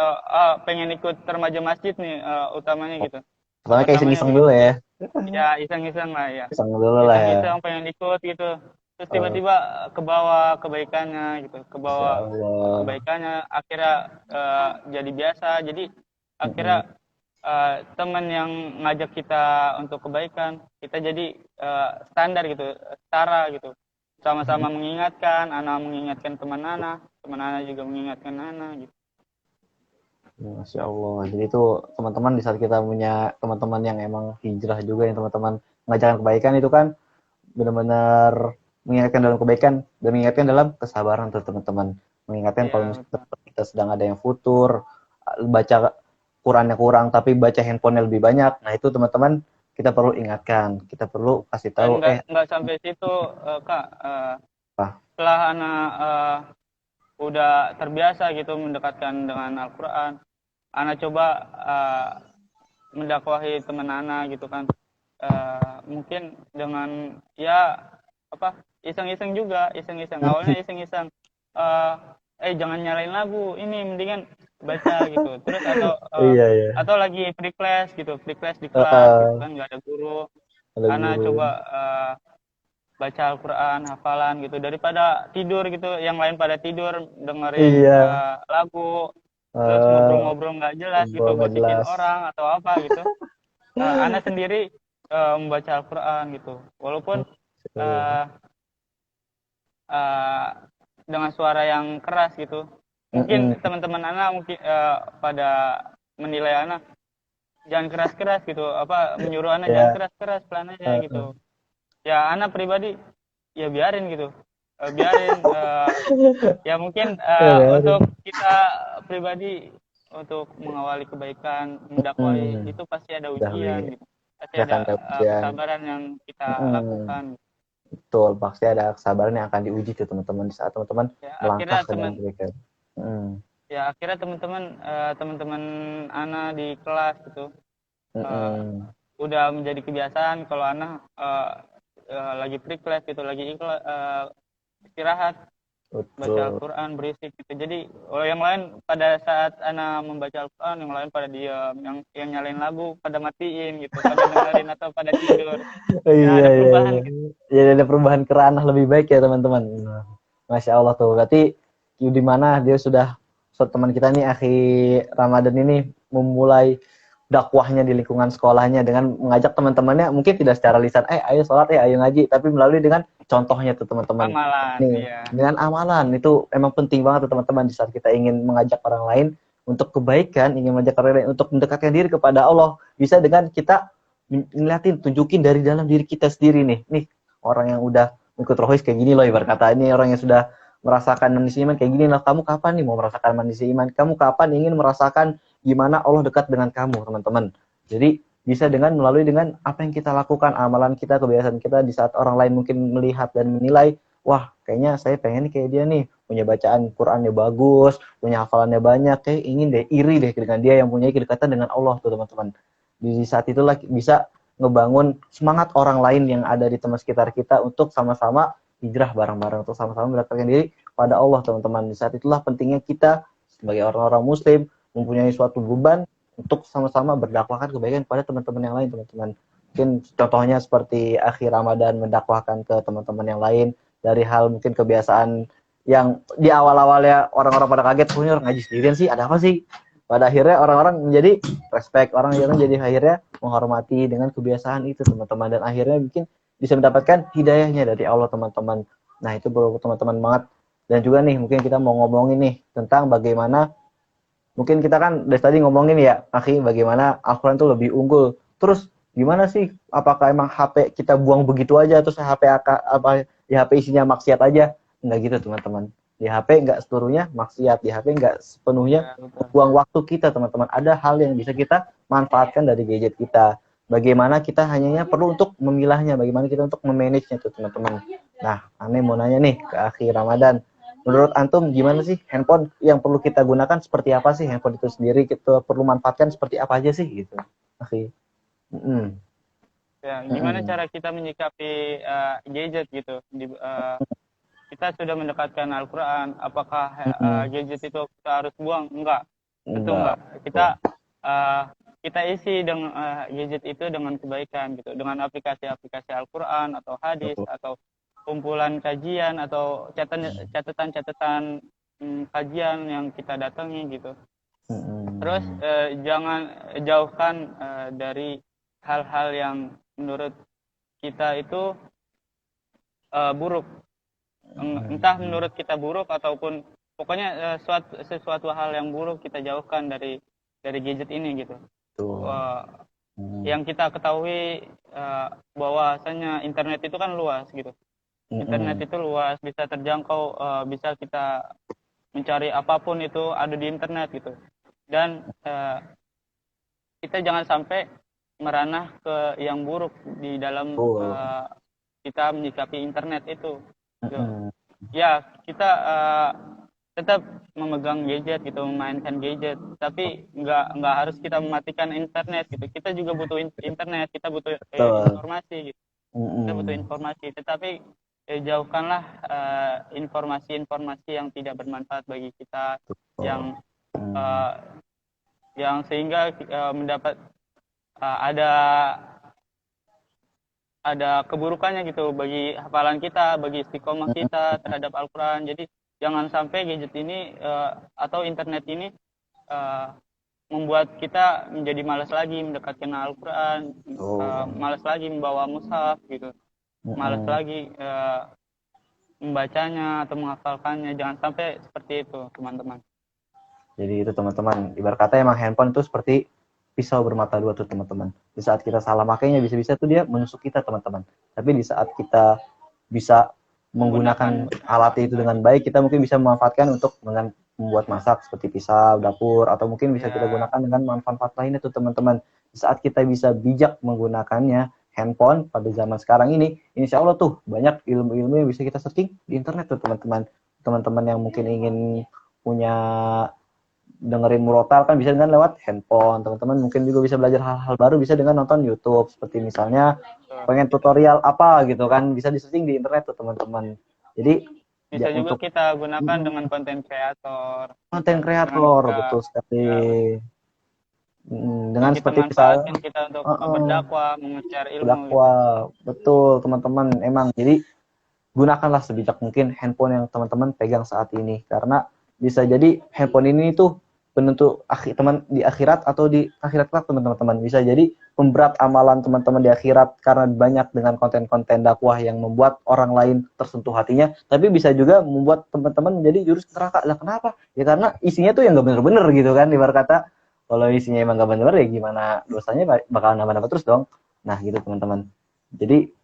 pengen ikut remaja masjid nih utamanya gitu. Soalnya kayak iseng-iseng dulu ya. Ya iseng-iseng lah ya. Iseng dulu lah ya. Iseng pengen ikut gitu. Terus tiba-tiba ke bawah kebaikannya gitu, ke bawah kebaikannya, akhirnya jadi biasa. Jadi akhirnya teman yang ngajak kita untuk kebaikan, kita jadi standar gitu, setara gitu. Sama-sama mengingatkan, anak mengingatkan teman anak juga mengingatkan anak gitu. Masya Allah. Jadi itu teman-teman, di saat kita punya teman-teman yang emang hijrah juga, yang teman-teman mengajarkan kebaikan, itu kan benar-benar mengingatkan dalam kebaikan dan mengingatkan dalam kesabaran tuh teman-teman. Mengingatkan kalau misalnya kita sedang ada yang futur, baca Qurannya kurang tapi baca handphonenya lebih banyak. Nah itu teman-teman kita perlu ingatkan, kita perlu kasih Dan tahu nggak sampai situ, Kak. apa? Setelah anak udah terbiasa gitu mendekatkan dengan Al-Quran, anak coba mendakwahi teman anak gitu kan. Mungkin dengan ya apa, iseng-iseng juga, iseng-iseng. Awalnya iseng-iseng. Jangan nyalain lagu, ini mendingan baca gitu. Terus Iya, iya. atau lagi free class di kelas gitu Heeh, kan, nggak ada guru. ada Anak guru. coba baca Al-Quran, hafalan gitu, daripada tidur gitu, yang lain pada tidur dengerin Iya, lagu, terus eh ngobrol-ngobrol nggak jelas gitu, nggak gosipin jelas. orang atau apa gitu. Anak sendiri membaca Al-Quran gitu, walaupun uh, uh, dengan suara yang keras gitu. Mungkin Mm-mm. teman-teman anak mungkin pada menilai anak jangan keras-keras gitu, apa menyuruh anak jangan Ya, keras-keras, pelan aja heeh. gitu. Ya anak pribadi ya biarin gitu. Biarin ya mungkin Ya, untuk biarin. kita pribadi untuk mengawali kebaikan, mendakwai Mm-mm. itu pasti ada Dahwi, ujian gitu. Pasti ya ada kan ujian. kesabaran yang kita Mm-mm. lakukan. Betul, pasti ada kesabaran yang akan diuji tuh teman-teman di saat teman-teman Ya melangkah akhirnya ke dalam kebaikan. Mm. teman-teman anak di kelas gitu eh, Mm-mm. udah menjadi kebiasaan kalau anak lagi free class gitu, lagi istirahat baca Betul. Al-Quran berisik gitu. Jadi yang lain pada saat ana membaca Al-Quran, yang lain pada diam, yang nyalain lagu pada matiin gitu, pada dengerin atau pada tidur. Ya Iya, ada iya, perubahan iya. gitu. Ya, ada perubahan ke ranah lebih baik ya teman-teman. Nah, Masya Allah tuh. Berarti di mana dia sudah teman kita nih akhir Ramadan ini memulai dakwahnya di lingkungan sekolahnya dengan mengajak teman-temannya mungkin tidak secara lisan, ayo sholat, ayo ngaji, tapi melalui dengan contohnya tuh teman-teman. Amalan, Nih, iya. dengan amalan itu emang penting banget tuh teman-teman di saat kita ingin mengajak orang lain untuk kebaikan, ingin mengajak orang lain untuk mendekatkan diri kepada Allah, bisa dengan kita ngeliatin, tunjukin dari dalam diri kita sendiri nih orang yang udah ikut rohis kayak gini loh, ibarat kata ini orang yang sudah merasakan manusia iman kayak gini loh, kamu kapan nih mau merasakan manusia iman, kamu kapan ingin merasakan gimana Allah dekat dengan kamu teman-teman. Jadi bisa dengan melalui dengan apa yang kita lakukan, amalan kita, kebiasaan kita di saat orang lain mungkin melihat dan menilai, wah kayaknya saya pengen nih kayak dia nih, punya bacaan Qurannya bagus, punya hafalannya banyak, kayak ingin deh, iri deh dengan dia yang punya kedekatan dengan Allah tuh teman-teman. Di saat itulah bisa ngebangun semangat orang lain yang ada di teman sekitar kita untuk sama-sama hijrah bareng-bareng, untuk sama-sama mendekatkan diri pada Allah teman-teman. Di saat itulah pentingnya kita sebagai orang-orang muslim mempunyai suatu beban untuk sama-sama berdakwahkan kebaikan kepada teman-teman yang lain teman-teman. Mungkin contohnya seperti akhir Ramadan mendakwahkan ke teman-teman yang lain dari hal mungkin kebiasaan yang di awal-awalnya orang-orang pada kaget, punya orang ngaji sendirian sih, ada apa sih? Pada akhirnya orang-orang menjadi respect, orang jadi akhirnya menghormati dengan kebiasaan itu teman-teman, dan akhirnya mungkin bisa mendapatkan hidayahnya dari Allah teman-teman. Nah itu bro teman-teman banget. Dan juga nih mungkin kita mau ngomongin nih tentang bagaimana, mungkin kita kan dari tadi ngomongin ya akhi, bagaimana Al-Quran itu lebih unggul. Terus gimana sih, apakah emang HP kita buang begitu aja terus HP apa di HP isinya maksiat aja? Enggak gitu teman-teman. Di HP enggak seluruhnya maksiat, di HP enggak sepenuhnya Ya, betul. buang waktu kita teman-teman. Ada hal yang bisa kita manfaatkan dari gadget kita. Bagaimana kita hanya perlu untuk memilahnya, bagaimana kita untuk memanagenya tuh teman-teman. Nah, aneh mau nanya nih ke akhir Ramadan. Menurut antum gimana sih handphone yang perlu kita gunakan, seperti apa sih handphone itu sendiri, kita perlu manfaatkan seperti apa aja sih gitu. Oke. Mm-mm. Ya, gimana Mm-mm. cara kita menyikapi gadget gitu? Kita sudah mendekatkan Al-Quran, apakah Mm-mm. gadget itu kita harus buang? Enggak, tentu Enggak. enggak. Uh, kita isi dengan gadget itu dengan kebaikan gitu, dengan aplikasi-aplikasi Al-Quran atau hadis Betul. atau kumpulan kajian atau catatan-catatan kajian yang kita datangi gitu. Terus Mm-mm. jangan jauhkan dari hal-hal yang menurut kita itu buruk, entah menurut kita buruk ataupun pokoknya sesuatu hal yang buruk kita jauhkan dari gadget ini gitu. Betul. Yang kita ketahui bahwasanya internet itu kan luas gitu. Internet Mm-mm. itu luas, bisa terjangkau, bisa kita mencari apapun itu ada di internet gitu. Dan kita jangan sampai meranah ke yang buruk di dalam kita menyikapi internet itu. Ya, kita tetap memegang gadget gitu, memainkan gadget, tapi nggak harus kita mematikan internet gitu. Kita juga butuh internet, kita butuh informasi gitu. Kita butuh informasi, tetapi jauhkanlah informasi-informasi yang tidak bermanfaat bagi kita, yang sehingga mendapat ada keburukannya gitu bagi hafalan kita, bagi istiqomah kita terhadap Al-Quran. Jadi jangan sampai gadget ini atau internet ini membuat kita menjadi malas lagi mendekatkan Al-Quran, malas lagi membawa mushaf gitu, malas lagi membacanya atau menghafalkannya. Jangan sampai seperti itu, teman-teman. Jadi itu teman-teman, ibarat kata emang handphone itu seperti pisau bermata dua tuh teman-teman. Di saat kita salah makainya bisa-bisa tuh dia menusuk kita teman-teman. Tapi di saat kita bisa menggunakan alat itu dengan baik, kita mungkin bisa memanfaatkan untuk dengan membuat masak seperti pisau, dapur, atau mungkin bisa kita gunakan dengan manfaat lainnya tuh teman-teman. Di saat kita bisa bijak menggunakannya, handphone pada zaman sekarang ini, insya Allah tuh banyak ilmu-ilmu yang bisa kita searching di internet tuh teman-teman. Teman-teman yang mungkin ingin punya dengerin murotal kan bisa dengan lewat handphone. Teman-teman mungkin juga bisa belajar hal-hal baru bisa dengan nonton YouTube, seperti misalnya pengen tutorial apa gitu kan, bisa di-searching di internet tuh teman-teman. Jadi bisa juga kita gunakan dengan konten kreator. Betul sekali. Dengan kita seperti manfaatkan kita untuk berdakwah, mengejar ilmu. Berdakwah, betul teman-teman. Emang jadi gunakanlah sebijak mungkin handphone yang teman-teman pegang saat ini, karena bisa jadi handphone ini tuh penentu di akhirat atau di akhirat kelak teman-teman. Bisa jadi pemberat amalan teman-teman di akhirat karena banyak dengan konten-konten dakwah yang membuat orang lain tersentuh hatinya, tapi bisa juga membuat teman-teman menjadi jurus neraka. Lah kenapa? Ya karena isinya tuh yang nggak bener-bener gitu kan, ibarat kata kalau isinya emang nggak bener ya gimana dosanya bakal nambah-nambah terus dong. Nah gitu teman-teman. Jadi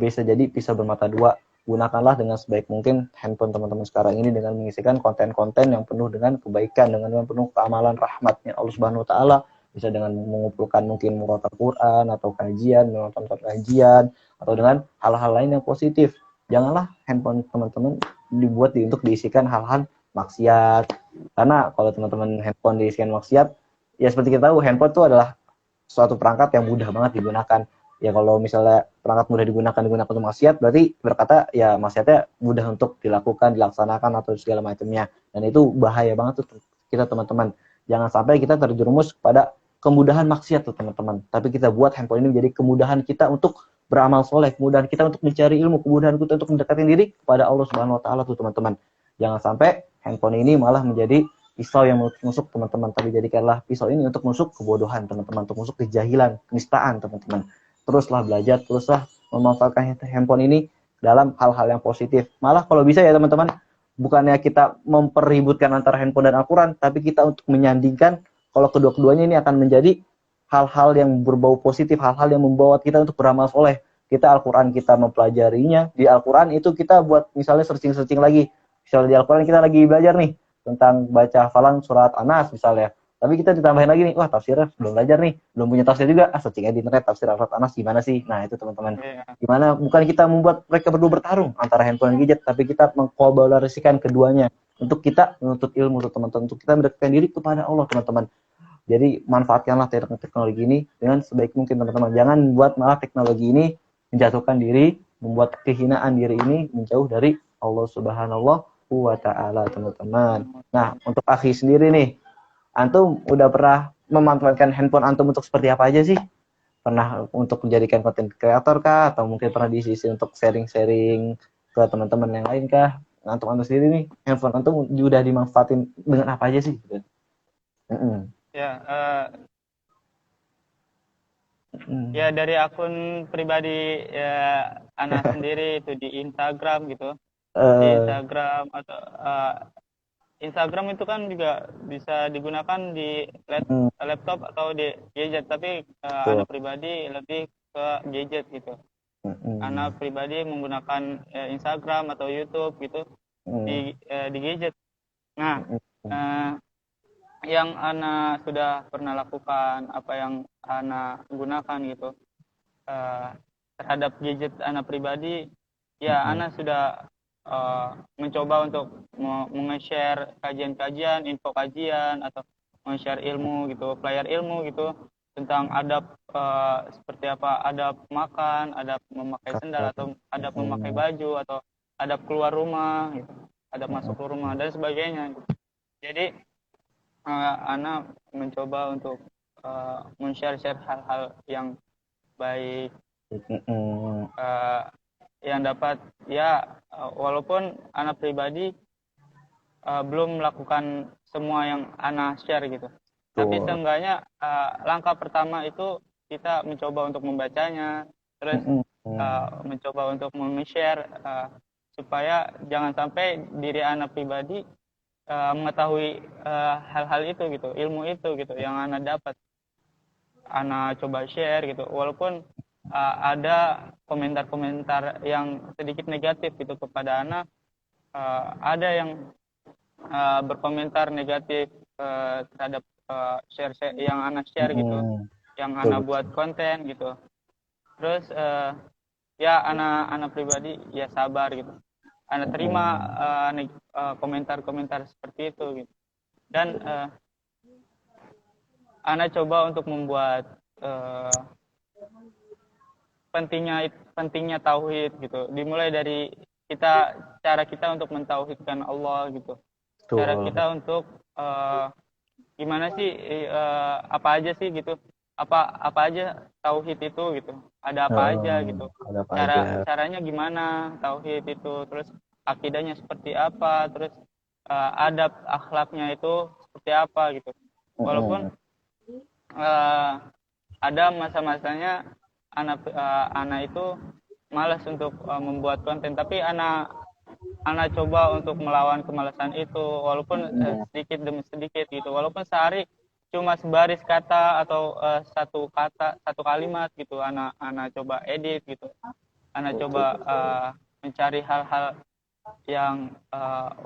bisa jadi pisau bermata dua. Gunakanlah dengan sebaik mungkin handphone teman-teman sekarang ini dengan mengisikan konten-konten yang penuh dengan kebaikan, dengan penuh keamalan rahmatnya Allah Subhanahu wa taala, bisa dengan mengumpulkan mungkin murotal Quran atau kajian, menonton kajian, atau dengan hal-hal lain yang positif. Janganlah handphone teman-teman dibuat untuk diisikan hal-hal maksiat. Karena kalau teman-teman handphone diisikan maksiat, ya seperti kita tahu handphone itu adalah suatu perangkat yang mudah banget digunakan. Ya kalau misalnya perangkat mudah digunakan untuk maksiat, berarti berkata ya maksiatnya mudah untuk dilakukan, dilaksanakan atau segala macamnya. Dan itu bahaya banget tuh kita teman-teman. Jangan sampai kita terjerumus pada kemudahan maksiat tuh teman-teman. Tapi kita buat handphone ini menjadi kemudahan kita untuk beramal soleh, kemudahan kita untuk mencari ilmu, kemudahan kita untuk mendekatkan diri kepada Allah Subhanahu wa taala tuh teman-teman. Jangan sampai handphone ini malah menjadi pisau yang menusuk teman-teman, tapi jadikanlah pisau ini untuk menusuk kebodohan teman-teman, untuk menusuk kejahilan, kenistaan teman-teman. Teruslah belajar, teruslah memanfaatkan handphone ini dalam hal-hal yang positif. Malah kalau bisa ya teman-teman, bukannya kita mempeributkan antara handphone dan Al-Quran, tapi kita untuk menyandingkan kalau kedua-keduanya ini akan menjadi hal-hal yang berbau positif, hal-hal yang membawa kita untuk beramal soleh. Kita Al-Quran kita mempelajarinya, di Al-Quran itu kita buat misalnya searching-searching lagi. Misalnya di Al-Quran kita lagi belajar nih tentang baca hafalan surat An-Nas misalnya. Tapi kita ditambahin lagi nih, wah tafsirnya belum belajar nih, belum punya tafsir juga, searching di internet tafsir surat An-Nas gimana sih? Nah itu teman-teman, gimana bukan kita membuat mereka berdua bertarung antara handphone dan gadget, tapi kita mengkolaborasikan keduanya untuk kita menuntut ilmu tuh teman-teman, untuk kita mendekatkan diri kepada Allah teman-teman. Jadi manfaatkanlah teknologi ini dengan sebaik mungkin teman-teman. Jangan buat malah teknologi ini menjatuhkan diri, membuat kehinaan diri ini menjauh dari Allah Subhanahu wa taala teman-teman. Nah, untuk akhi sendiri nih, antum udah pernah memanfaatkan handphone antum untuk seperti apa aja sih? Pernah untuk menjadikan konten kreator kah? Atau mungkin pernah diisi untuk sharing-sharing ke teman-teman yang lain kah? Antum sendiri nih, handphone antum udah dimanfaatin dengan apa aja sih? Ya, ya dari akun pribadi ya anak sendiri itu di Instagram gitu. Di Instagram atau Instagram itu kan juga bisa digunakan di laptop atau di gadget, tapi anak pribadi lebih ke gadget gitu. Anak pribadi menggunakan Instagram atau YouTube gitu di gadget. Nah, yang ana sudah pernah lakukan, apa yang ana gunakan gitu terhadap gadget ana pribadi, ya ana sudah mencoba untuk meng-share kajian-kajian, info kajian, atau meng-share ilmu gitu, player ilmu gitu, tentang adab seperti apa adab makan, adab memakai sendal, atau adab memakai baju, atau adab keluar rumah gitu, adab masuk ke rumah dan sebagainya gitu. Jadi ana mencoba untuk men-share hal-hal yang baik, yang dapat ya walaupun anak pribadi belum melakukan semua yang ana share gitu, tapi seenggaknya langkah pertama itu kita mencoba untuk membacanya, terus mencoba untuk meng-share supaya jangan sampai diri anak pribadi mengetahui hal-hal itu gitu, ilmu itu gitu yang anak dapat, anak coba share gitu, walaupun ada komentar-komentar yang sedikit negatif gitu kepada anak, ada yang berkomentar negatif terhadap share yang anak share gitu, yang anak buat konten gitu. Terus ya anak pribadi ya sabar gitu, anak terima komentar-komentar seperti itu gitu. Dan anak coba untuk membuat pentingnya tauhid gitu, dimulai dari cara kita untuk mentauhidkan Allah gitu, cara kita untuk gimana sih apa aja sih gitu, apa aja tauhid itu gitu, ada apa aja gitu, caranya gimana tauhid itu, terus akidahnya seperti apa, terus adab akhlaknya itu seperti apa gitu. Walaupun ada masa-masanya anak itu malas untuk membuat konten, tapi anak coba untuk melawan kemalasan itu, walaupun sedikit demi sedikit gitu, walaupun sehari cuma sebaris kata atau satu kalimat gitu, anak coba edit gitu, anak coba mencari hal-hal yang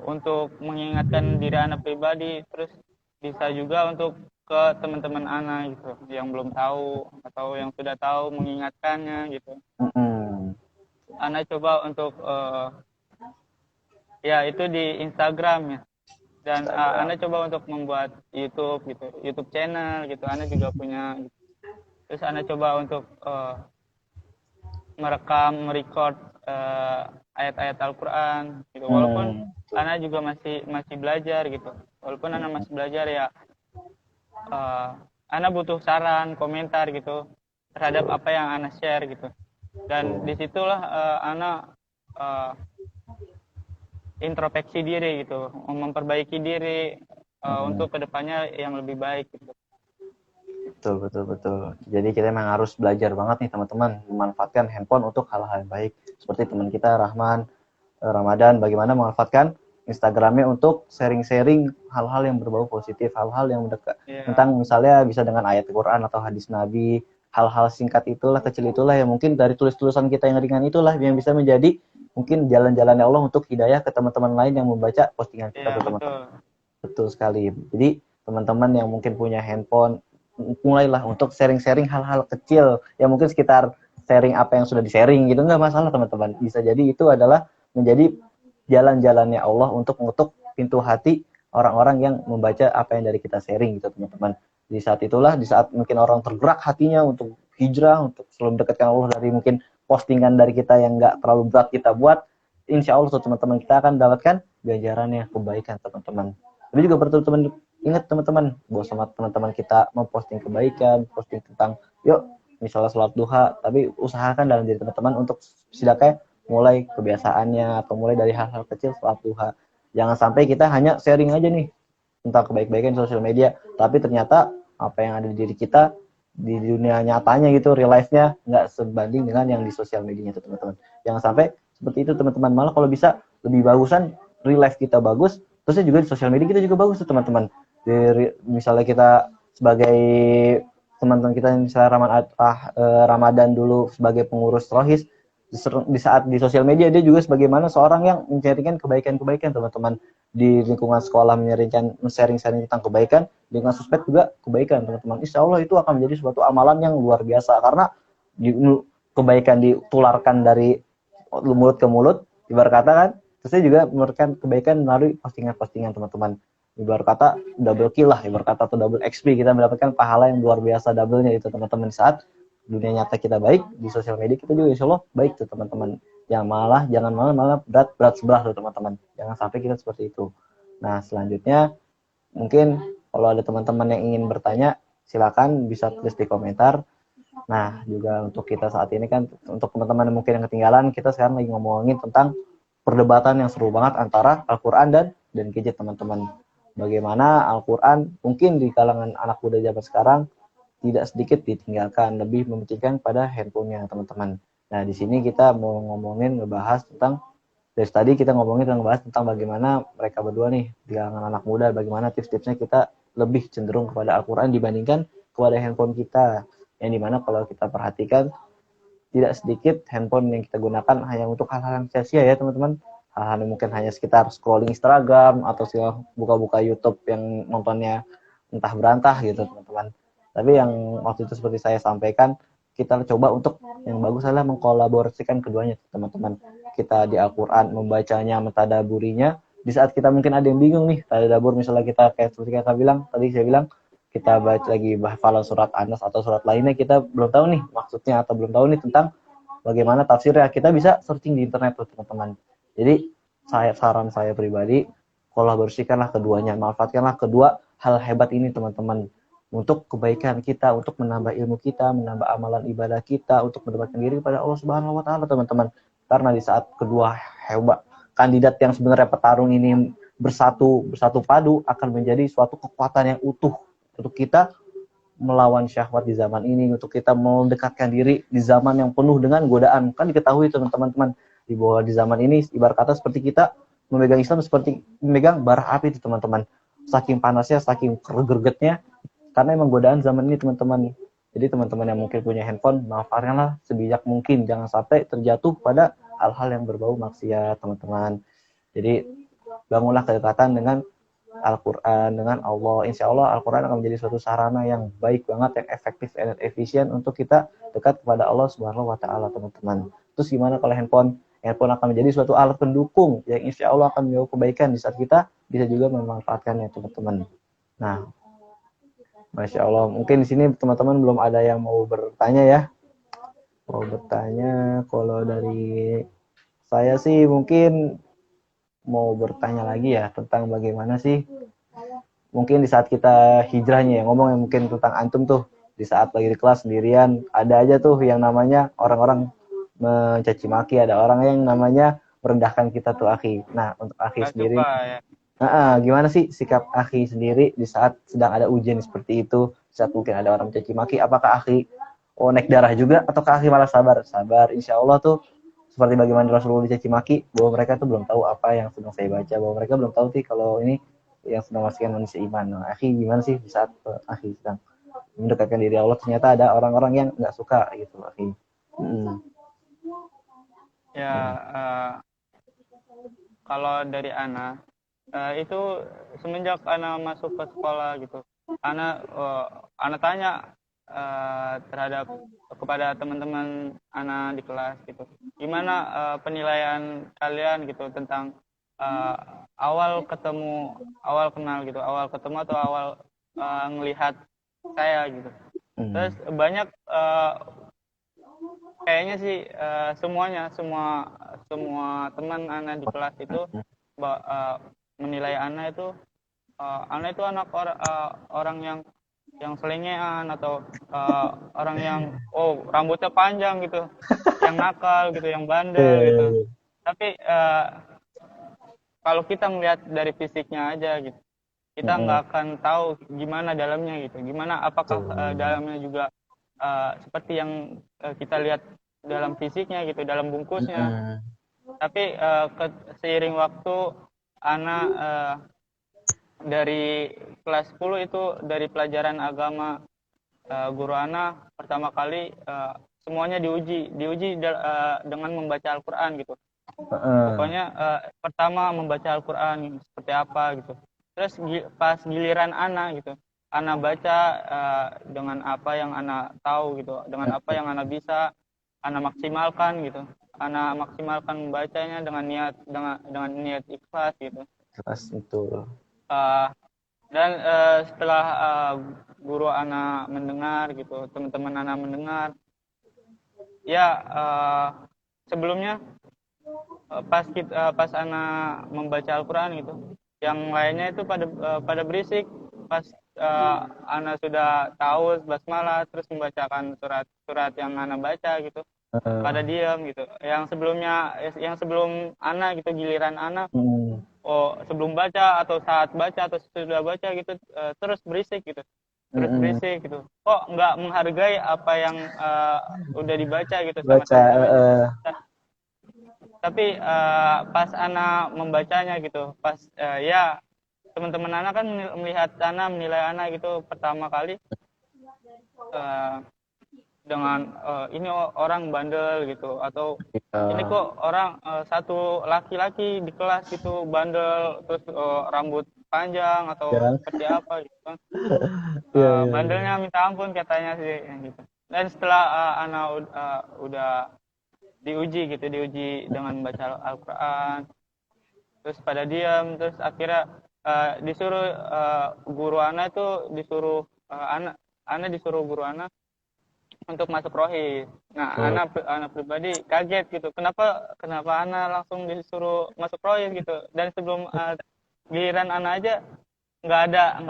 untuk mengingatkan diri anak pribadi, terus bisa juga untuk ke teman-teman anak gitu yang belum tahu atau yang sudah tahu, mengingatkannya gitu. Anak coba untuk ya itu di Instagram ya, dan Ana coba untuk membuat YouTube gitu, YouTube channel gitu, Ana juga punya gitu. Terus Ana coba untuk merecord ayat-ayat Al-Quran gitu, walaupun Ana juga masih belajar gitu, walaupun Ana masih belajar ya, Ana butuh saran, komentar gitu terhadap apa yang Ana share gitu, dan disitulah Ana introspeksi diri gitu, memperbaiki diri untuk kedepannya yang lebih baik gitu. Betul. Jadi kita memang harus belajar banget nih teman-teman, memanfaatkan handphone untuk hal-hal yang baik. Seperti teman kita Ramadan, bagaimana memanfaatkan Instagramnya untuk sharing-sharing hal-hal yang berbau positif, hal-hal yang mendekat tentang misalnya bisa dengan ayat Quran atau hadis Nabi, hal-hal singkat itulah, kecil itulah yang mungkin dari tulis-tulisan kita yang ringan itulah yang bisa menjadi mungkin jalan-jalannya Allah untuk hidayah ke teman-teman lain yang membaca postingan kita, teman-teman. Betul sekali. Jadi teman-teman yang mungkin punya handphone, mulailah untuk sharing-sharing hal-hal kecil yang mungkin sekitar sharing apa yang sudah di-sharing gitu, nggak masalah teman-teman. Bisa jadi itu adalah menjadi jalan-jalannya Allah untuk mengetuk pintu hati orang-orang yang membaca apa yang dari kita sharing gitu teman-teman. Di saat itulah, di saat mungkin orang tergerak hatinya untuk hijrah, untuk selalu mendekatkan Allah dari mungkin postingan dari kita yang nggak terlalu berat kita buat, insya Allah teman-teman kita akan mendapatkan ganjarannya, kebaikan teman-teman. Tapi juga betul teman, ingat teman-teman, bahwa sama teman-teman kita memposting kebaikan, posting tentang yuk misalnya sholat duha, tapi usahakan dalam diri teman-teman untuk setidaknya mulai kebiasaannya atau mulai dari hal-hal kecil sholat duha. Jangan sampai kita hanya sharing aja nih tentang kebaikan di sosial media, tapi ternyata apa yang ada di diri kita di dunia nyatanya gitu, real life-nya nggak sebanding dengan yang di sosial medianya teman-teman. Jangan sampai seperti itu teman-teman, malah kalau bisa lebih bagusan real life kita bagus, terusnya juga di sosial media kita juga bagus tuh teman-teman. Misalnya kita sebagai teman-teman kita yang misalnya Ramadan dulu sebagai pengurus rohis, di saat di sosial media dia juga sebagaimana seorang yang menceritakan kebaikan-kebaikan teman-teman. di lingkungan sekolah sharing-sharing tentang kebaikan, dengan sosmed juga kebaikan teman-teman. Insya Allah itu akan menjadi suatu amalan yang luar biasa, karena kebaikan ditularkan dari mulut ke mulut, ibarat kata kan, terus juga memberikan kebaikan melalui postingan-postingan teman-teman. Ibarat kata double kill lah, ibarat kata atau double XP, kita mendapatkan pahala yang luar biasa double-nya itu teman-teman. Saat dunia nyata kita baik, di sosial media kita juga insya Allah baik tuh teman-teman. Yang jangan malah berat sebelah tuh teman-teman. Jangan sampai kita seperti itu. Nah selanjutnya mungkin kalau ada teman-teman yang ingin bertanya, silakan bisa tulis di komentar. Nah juga untuk kita saat ini kan, untuk teman-teman yang mungkin yang ketinggalan, kita sekarang lagi ngomongin tentang perdebatan yang seru banget antara Al-Quran dan gadget teman-teman. Bagaimana Al-Quran mungkin di kalangan anak muda zaman sekarang tidak sedikit ditinggalkan, lebih mementingkan pada handphonenya teman-teman. Nah di sini kita mau ngebahas tentang, dari tadi kita ngomongin tentang ngebahas tentang bagaimana mereka berdua nih di kalangan anak muda, bagaimana tips-tipsnya kita lebih cenderung kepada Al-Quran dibandingkan kepada handphone kita. Yang dimana kalau kita perhatikan, tidak sedikit handphone yang kita gunakan hanya untuk hal-hal yang sia-sia ya teman-teman. Hal-hal yang mungkin hanya sekitar scrolling Instagram atau buka-buka YouTube yang nontonnya entah berantah gitu teman-teman. Tapi yang waktu itu seperti saya sampaikan, kita coba untuk yang bagus adalah mengkolaborasikan keduanya teman-teman. Kita di Al-Quran membacanya, mentadaburinya. Di saat kita mungkin ada yang bingung nih, tadabur misalnya kita kayak seperti saya bilang, kita baca lagi hafalan surat Anas atau surat lainnya, kita belum tahu nih maksudnya atau belum tahu nih tentang bagaimana tafsirnya, kita bisa searching di internet tuh teman-teman. Jadi saran saya pribadi, kolaborasikanlah keduanya, manfaatkanlah kedua hal hebat ini teman-teman, untuk kebaikan kita, untuk menambah ilmu kita, menambah amalan ibadah kita, untuk mendekatkan diri kepada Allah Subhanahu wa taala teman-teman. Karena di saat kedua hebat kandidat yang sebenarnya petarung ini bersatu padu, akan menjadi suatu kekuatan yang utuh untuk kita melawan syahwat di zaman ini, untuk kita mendekatkan diri di zaman yang penuh dengan godaan. Kan diketahui teman-teman, di bawah di zaman ini ibarat kata seperti kita memegang Islam seperti memegang bara api itu teman-teman. Saking panasnya, saking gregetnya, karena emang godaan zaman ini teman-teman. Jadi teman-teman yang mungkin punya handphone, manfaatkanlah sebijak mungkin, jangan sampai terjatuh pada hal-hal yang berbau maksiat teman-teman. Jadi bangunlah kedekatan dengan Al-Quran, dengan Allah. Insya Allah Al-Quran akan menjadi suatu sarana yang baik banget, yang efektif dan efisien untuk kita dekat kepada Allah Subhanahu wa taala teman-teman. Terus gimana kalau handphone? Handphone akan menjadi suatu alat pendukung yang insya Allah akan membawa kebaikan di saat kita bisa juga memanfaatkannya teman-teman. Nah, Masya Allah, mungkin di sini teman-teman belum ada yang mau bertanya ya. Mau bertanya, kalau dari saya sih mungkin mau bertanya lagi ya tentang bagaimana sih mungkin di saat kita hijrahnya ya, ngomong yang mungkin tentang antum tuh, di saat lagi di kelas sendirian, ada aja tuh yang namanya orang-orang mencaci maki, ada orang yang namanya merendahkan kita tuh akhi. Nah untuk akhi sendiri, ya. gimana sih sikap akhi sendiri di saat sedang ada ujian seperti itu, saat mungkin ada orang mencaci maki, apakah akhi naik darah juga atau akhi malah sabar, insya Allah tuh seperti bagaimana Rasulullah dicaci maki, bahwa mereka tuh belum tahu apa yang sedang saya baca, bahwa mereka belum tahu sih kalau ini yang sedang masukkan manusia iman. Nah, akhi gimana sih di saat akhi sedang mendekatkan diri Allah, ternyata ada orang-orang yang nggak suka gitu akhi. Ya, kalau dari Ana, itu semenjak Ana masuk ke sekolah gitu, Ana tanya terhadap kepada teman-teman Ana di kelas gitu, gimana penilaian kalian gitu tentang awal ketemu atau awal ngelihat saya gitu. Terus banyak kayaknya sih semua teman Ana di kelas itu menilai Ana itu orang yang selengean atau orang yang rambutnya panjang gitu, yang nakal gitu, yang bandel gitu. Tapi kalau kita melihat dari fisiknya aja gitu, kita nggak akan tahu gimana dalamnya gitu, gimana apakah dalamnya juga seperti yang kita lihat dalam fisiknya gitu, dalam bungkusnya. Tapi seiring waktu Ana dari kelas 10 itu, dari pelajaran agama, guru Ana pertama kali semuanya diuji dengan membaca Al-Quran gitu. Pokoknya pertama membaca Al-Quran seperti apa gitu. Terus pas giliran anak gitu, anak baca dengan apa yang anak tahu gitu, dengan apa yang anak bisa, anak maksimalkan gitu. Anak maksimalkan membacanya dengan niat ikhlas gitu. Kelas itu. Uh, dan setelah guru anak mendengar gitu, teman-teman anak mendengar, ya sebelumnya pas anak membaca Al-Quran gitu, yang lainnya itu pada berisik pas anak sudah tahu basmalah terus membacakan surat-surat yang anak baca gitu, pada diam gitu. Yang sebelum anak gitu, giliran anak, sebelum baca atau saat baca atau sudah baca gitu, terus berisik gitu, kok nggak menghargai apa yang udah dibaca gitu sama Baca. teman-temannya. Tapi pas anak membacanya gitu, pas ya teman-teman anak kan melihat anak, menilai anak gitu pertama kali dengan ini orang bandel gitu, atau ini kok orang satu laki-laki di kelas gitu bandel, terus rambut panjang atau Ya. seperti apa gitu kan. Iya, iya, iya. Bandelnya minta ampun katanya sih gitu. Dan setelah anak udah diuji dengan baca Al-Quran, terus pada diam, terus akhirnya disuruh guru anak itu disuruh anak disuruh guru anak untuk masuk rohis. Nah, Oh, anak pribadi kaget gitu. Kenapa anak langsung disuruh masuk rohis gitu. Dan sebelum giliran anak aja nggak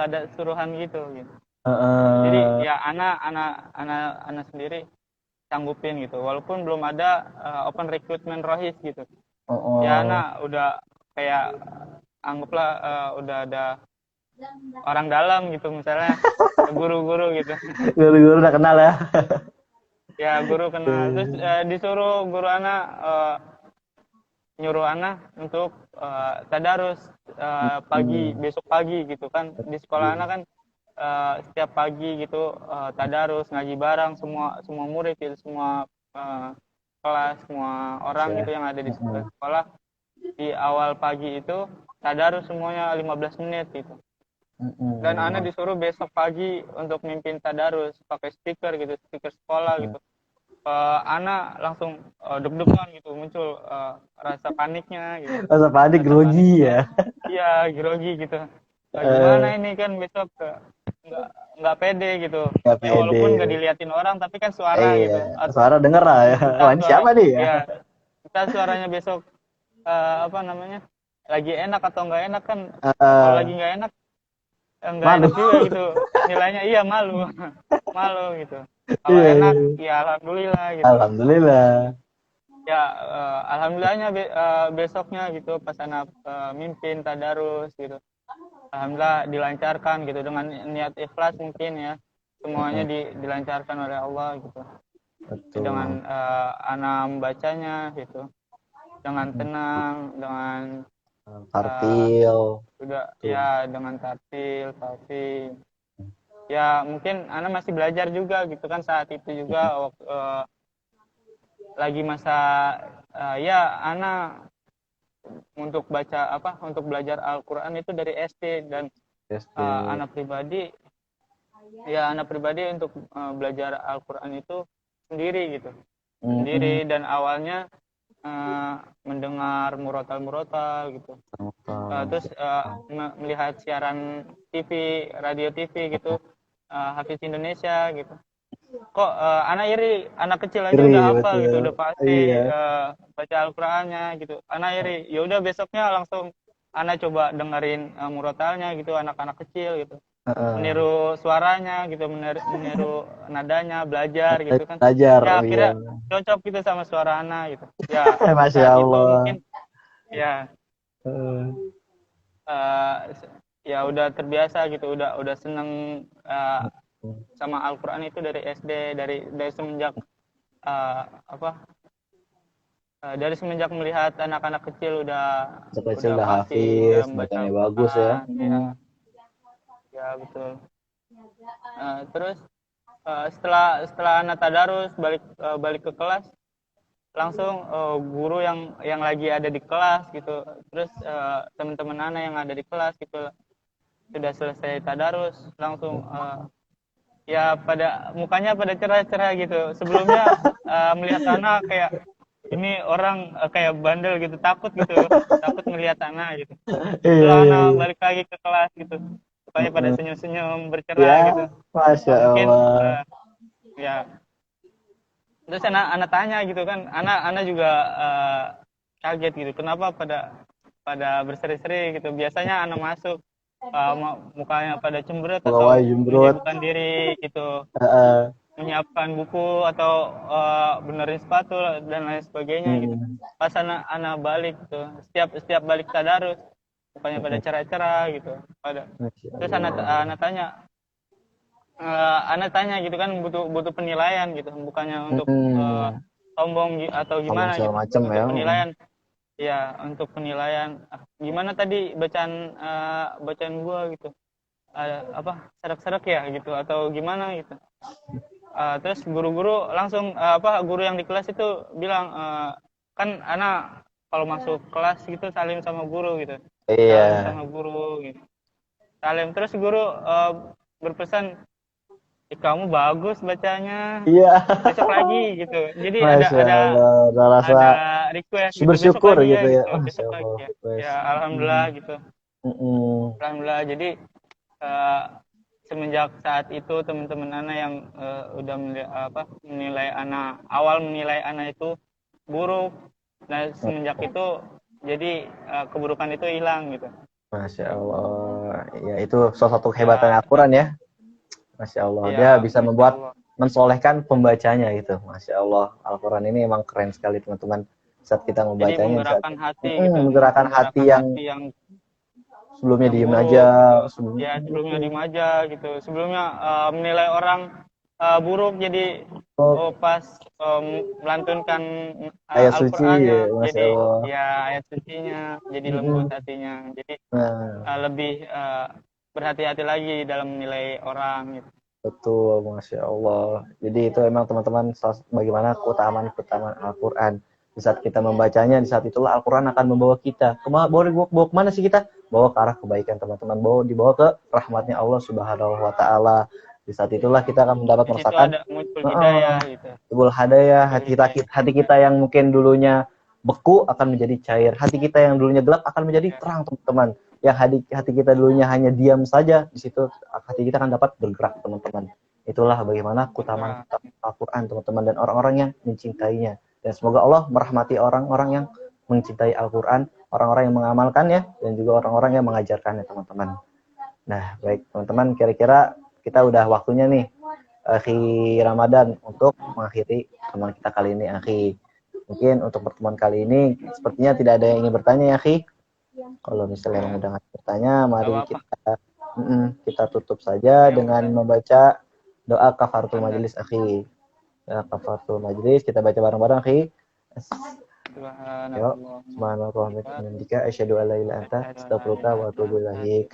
ada suruhan gitu. Jadi ya anak sendiri sanggupin gitu. Walaupun belum ada open recruitment rohis gitu. Ya oh. anak udah kayak anggaplah udah ada orang dalam gitu, misalnya guru-guru gitu. Guru-guru udah kenal ya. Ya guru kenal, terus disuruh guru anak nyuruh anak untuk tadarus besok pagi gitu kan. Di sekolah anak kan setiap pagi gitu tadarus ngaji bareng semua semua murid gitu, semua kelas, semua orang gitu yang ada di sekolah. Di awal pagi itu tadarus semuanya 15 menit gitu. Dan anak disuruh besok pagi untuk mimpin tadarus pakai stiker gitu, stiker sekolah gitu. Anak langsung deg-degan gitu, muncul rasa paniknya gitu, Rasa panik rasa grogi paniknya. ya. Iya, grogi gitu. Gimana ini kan besok nggak nggak pede gitu. Gak Ya pede. walaupun nggak diliatin orang, tapi kan suara Iya, gitu. suara denger lah ya. Wah, Entah ini suara, siapa nih ya? ya entah suaranya besok apa namanya, lagi enak atau nggak enak kan. Kalau lagi Uh, nggak malu. enak juga gitu nilainya. Iya, malu. Malu gitu. Kalau Iya, enak iya. ya alhamdulillah gitu. Alhamdulillah. Ya alhamdulillahnya besoknya gitu pas anak mimpin tadarus gitu, alhamdulillah dilancarkan gitu dengan niat ikhlas mungkin ya, semuanya dilancarkan oleh Allah gitu, dengan Betul. anak membacanya gitu dengan tenang, dengan Tartil. udah Tuh. ya dengan tartil ya. Mungkin anak masih belajar juga gitu kan saat itu juga waktu, lagi masa ya anak untuk belajar Al-Quran itu dari SD. Dan SD. anak pribadi untuk belajar Al-Quran itu sendiri gitu, sendiri. Dan awalnya mendengar murotal gitu, terus melihat siaran TV, radio TV gitu, Hafiz Indonesia gitu. Kok anak iri, anak kecil aja Iri, udah hafal gitu, betul. udah pasti Iya. baca Al-Qur'annya gitu. Anak iri. Ya udah besoknya langsung anak coba dengerin murotalnya gitu, anak-anak kecil gitu. Meniru suaranya gitu, meniru nadanya, belajar gitu kan. Belajar, Ya oh iya. akhirnya cocok gitu sama suara anak gitu. Ya Masya saat itu Allah. mungkin ya Eh, uh, ya udah terbiasa gitu, udah seneng sama Al-Quran itu dari SD, dari semenjak apa dari semenjak melihat anak-anak kecil Kecil udah udah fasih hafiz, dalam membaca bacanya bagus ya. Al-Quran ya. Ya betul. Terus setelah anak tadarus balik ke kelas, langsung guru yang lagi ada di kelas gitu, terus teman-teman anak yang ada di kelas gitu sudah selesai tadarus langsung ya pada mukanya pada cerah-cerah gitu. Sebelumnya melihat anak kayak ini orang kayak bandel gitu, takut melihat anak gitu. Iya, Setelah iya, anak iya. balik lagi ke kelas gitu, mukanya pada Mm-mm. senyum-senyum Ya, bercerah gitu. Masya Mungkin Allah. ya terus anak tanya gitu kan, anak juga kaget gitu, kenapa pada berseri-seri gitu. Biasanya anak masuk mukanya pada cemberut Pegawai atau jembrut. menyibukkan diri gitu, Heeh. menyiapkan buku atau benerin sepatu dan lain sebagainya gitu. Mm. Pas anak balik gitu, setiap balik tadarus mukanya pada Mm-mm. cerah-cerah gitu. Masya Terus Allah. anak tanya gitu kan, butuh penilaian gitu, bukannya untuk Mm-mm. sombong atau Ngomong gimana segala gitu, macem ya. untuk Mm-mm. penilaian. Ya, untuk penilaian gimana tadi bacaan gua gitu, apa serak-serak ya gitu atau gimana gitu. Terus guru-guru langsung guru yang di kelas itu bilang, kan anak kalau masuk kelas gitu salim sama guru gitu, Iya. salim sama guru gitu, salim. Terus guru berpesan, kamu bagus bacanya, Iya. besok lagi gitu. Jadi ada Masya ada Allah. Udah rasa ada request gitu, besok bersyukur lagi gitu ya ya. gitu, Masya besok Allah. lagi ya. Request. Ya alhamdulillah gitu, Mm-mm. alhamdulillah. Jadi eh, semenjak saat itu teman-teman anak yang udah menilai anak itu buruk, nah semenjak itu jadi keburukan itu hilang gitu. Masya Allah. Ya, itu salah satu kehebatan Ya, Al-Quran ya. Masya Allah. Dia ya, bisa masya membuat, Allah. mensolehkan pembacanya gitu. Masya Allah. Al-Quran ini emang keren sekali teman-teman. Saat kita Jadi membacanya, saat menggerakkan hati gitu, menggerakkan menggerakkan hati yang hati sebelumnya yang diem aja. buruk gitu. Sebelum, Ya sebelumnya diem aja gitu, sebelumnya menilai orang buruk, jadi pas melantunkan ayat suci ya. Al-Qur'annya Masya jadi Allah. ya ayat sucinya jadi lembut Mm-mm. hatinya, jadi Nah, lebih berhati-hati lagi dalam menilai orang gitu. betul, Masya Allah. Jadi itu emang teman-teman bagaimana keutamaan-keutamaan Al-Quran. Di saat kita membacanya, di saat itulah Al-Quran akan membawa kita. Bawa kemana sih kita? Bawa ke arah kebaikan teman-teman. Dibawa ke rahmatnya Allah Subhanahu Wa Taala. Di saat itulah kita akan mendapat Di situ merasakan ada muncul hidayah gitu, timbul hadaya, muncul hidayah. hati kita yang mungkin dulunya beku akan menjadi cair. Hati kita yang dulunya gelap akan menjadi Ya, terang, teman-teman. Yang hati kita dulunya hanya diam saja, di situ hati kita akan dapat bergerak, teman-teman. Itulah bagaimana keutamaan bergerak. Al-Quran, teman-teman, dan orang-orang yang mencintainya. Dan semoga Allah merahmati orang-orang yang mencintai Al-Quran, orang-orang yang mengamalkannya, dan juga orang-orang yang mengajarkannya, teman-teman. Nah, baik, teman-teman, kira-kira kita udah waktunya nih, akhir Ramadan, untuk mengakhiri pertemuan kita kali ini, akhi. Mungkin untuk pertemuan kali ini sepertinya tidak ada yang ingin bertanya ya, akhi. Kalau misalnya emang Ya, udah nggak bertanya, nggak mari apa-apa. kita tutup saja Yang dengan penting membaca doa kafaratul ada majelis, akhi. Doa kafaratul majelis kita baca bareng-bareng, akhi. Yuk, subhanallah. subhanallah wa asyhadu an la ilaha illa anta astaghfiruka wa atubu ilaik.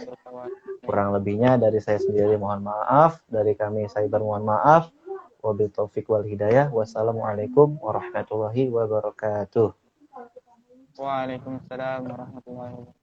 Kurang lebihnya dari saya sendiri mohon maaf, dari kami cyber mohon maaf. Wabil taufik wal hidayah. Wassalamualaikum warahmatullahi wabarakatuh. Waalaikumsalam warahmatullahi wabarakatuh.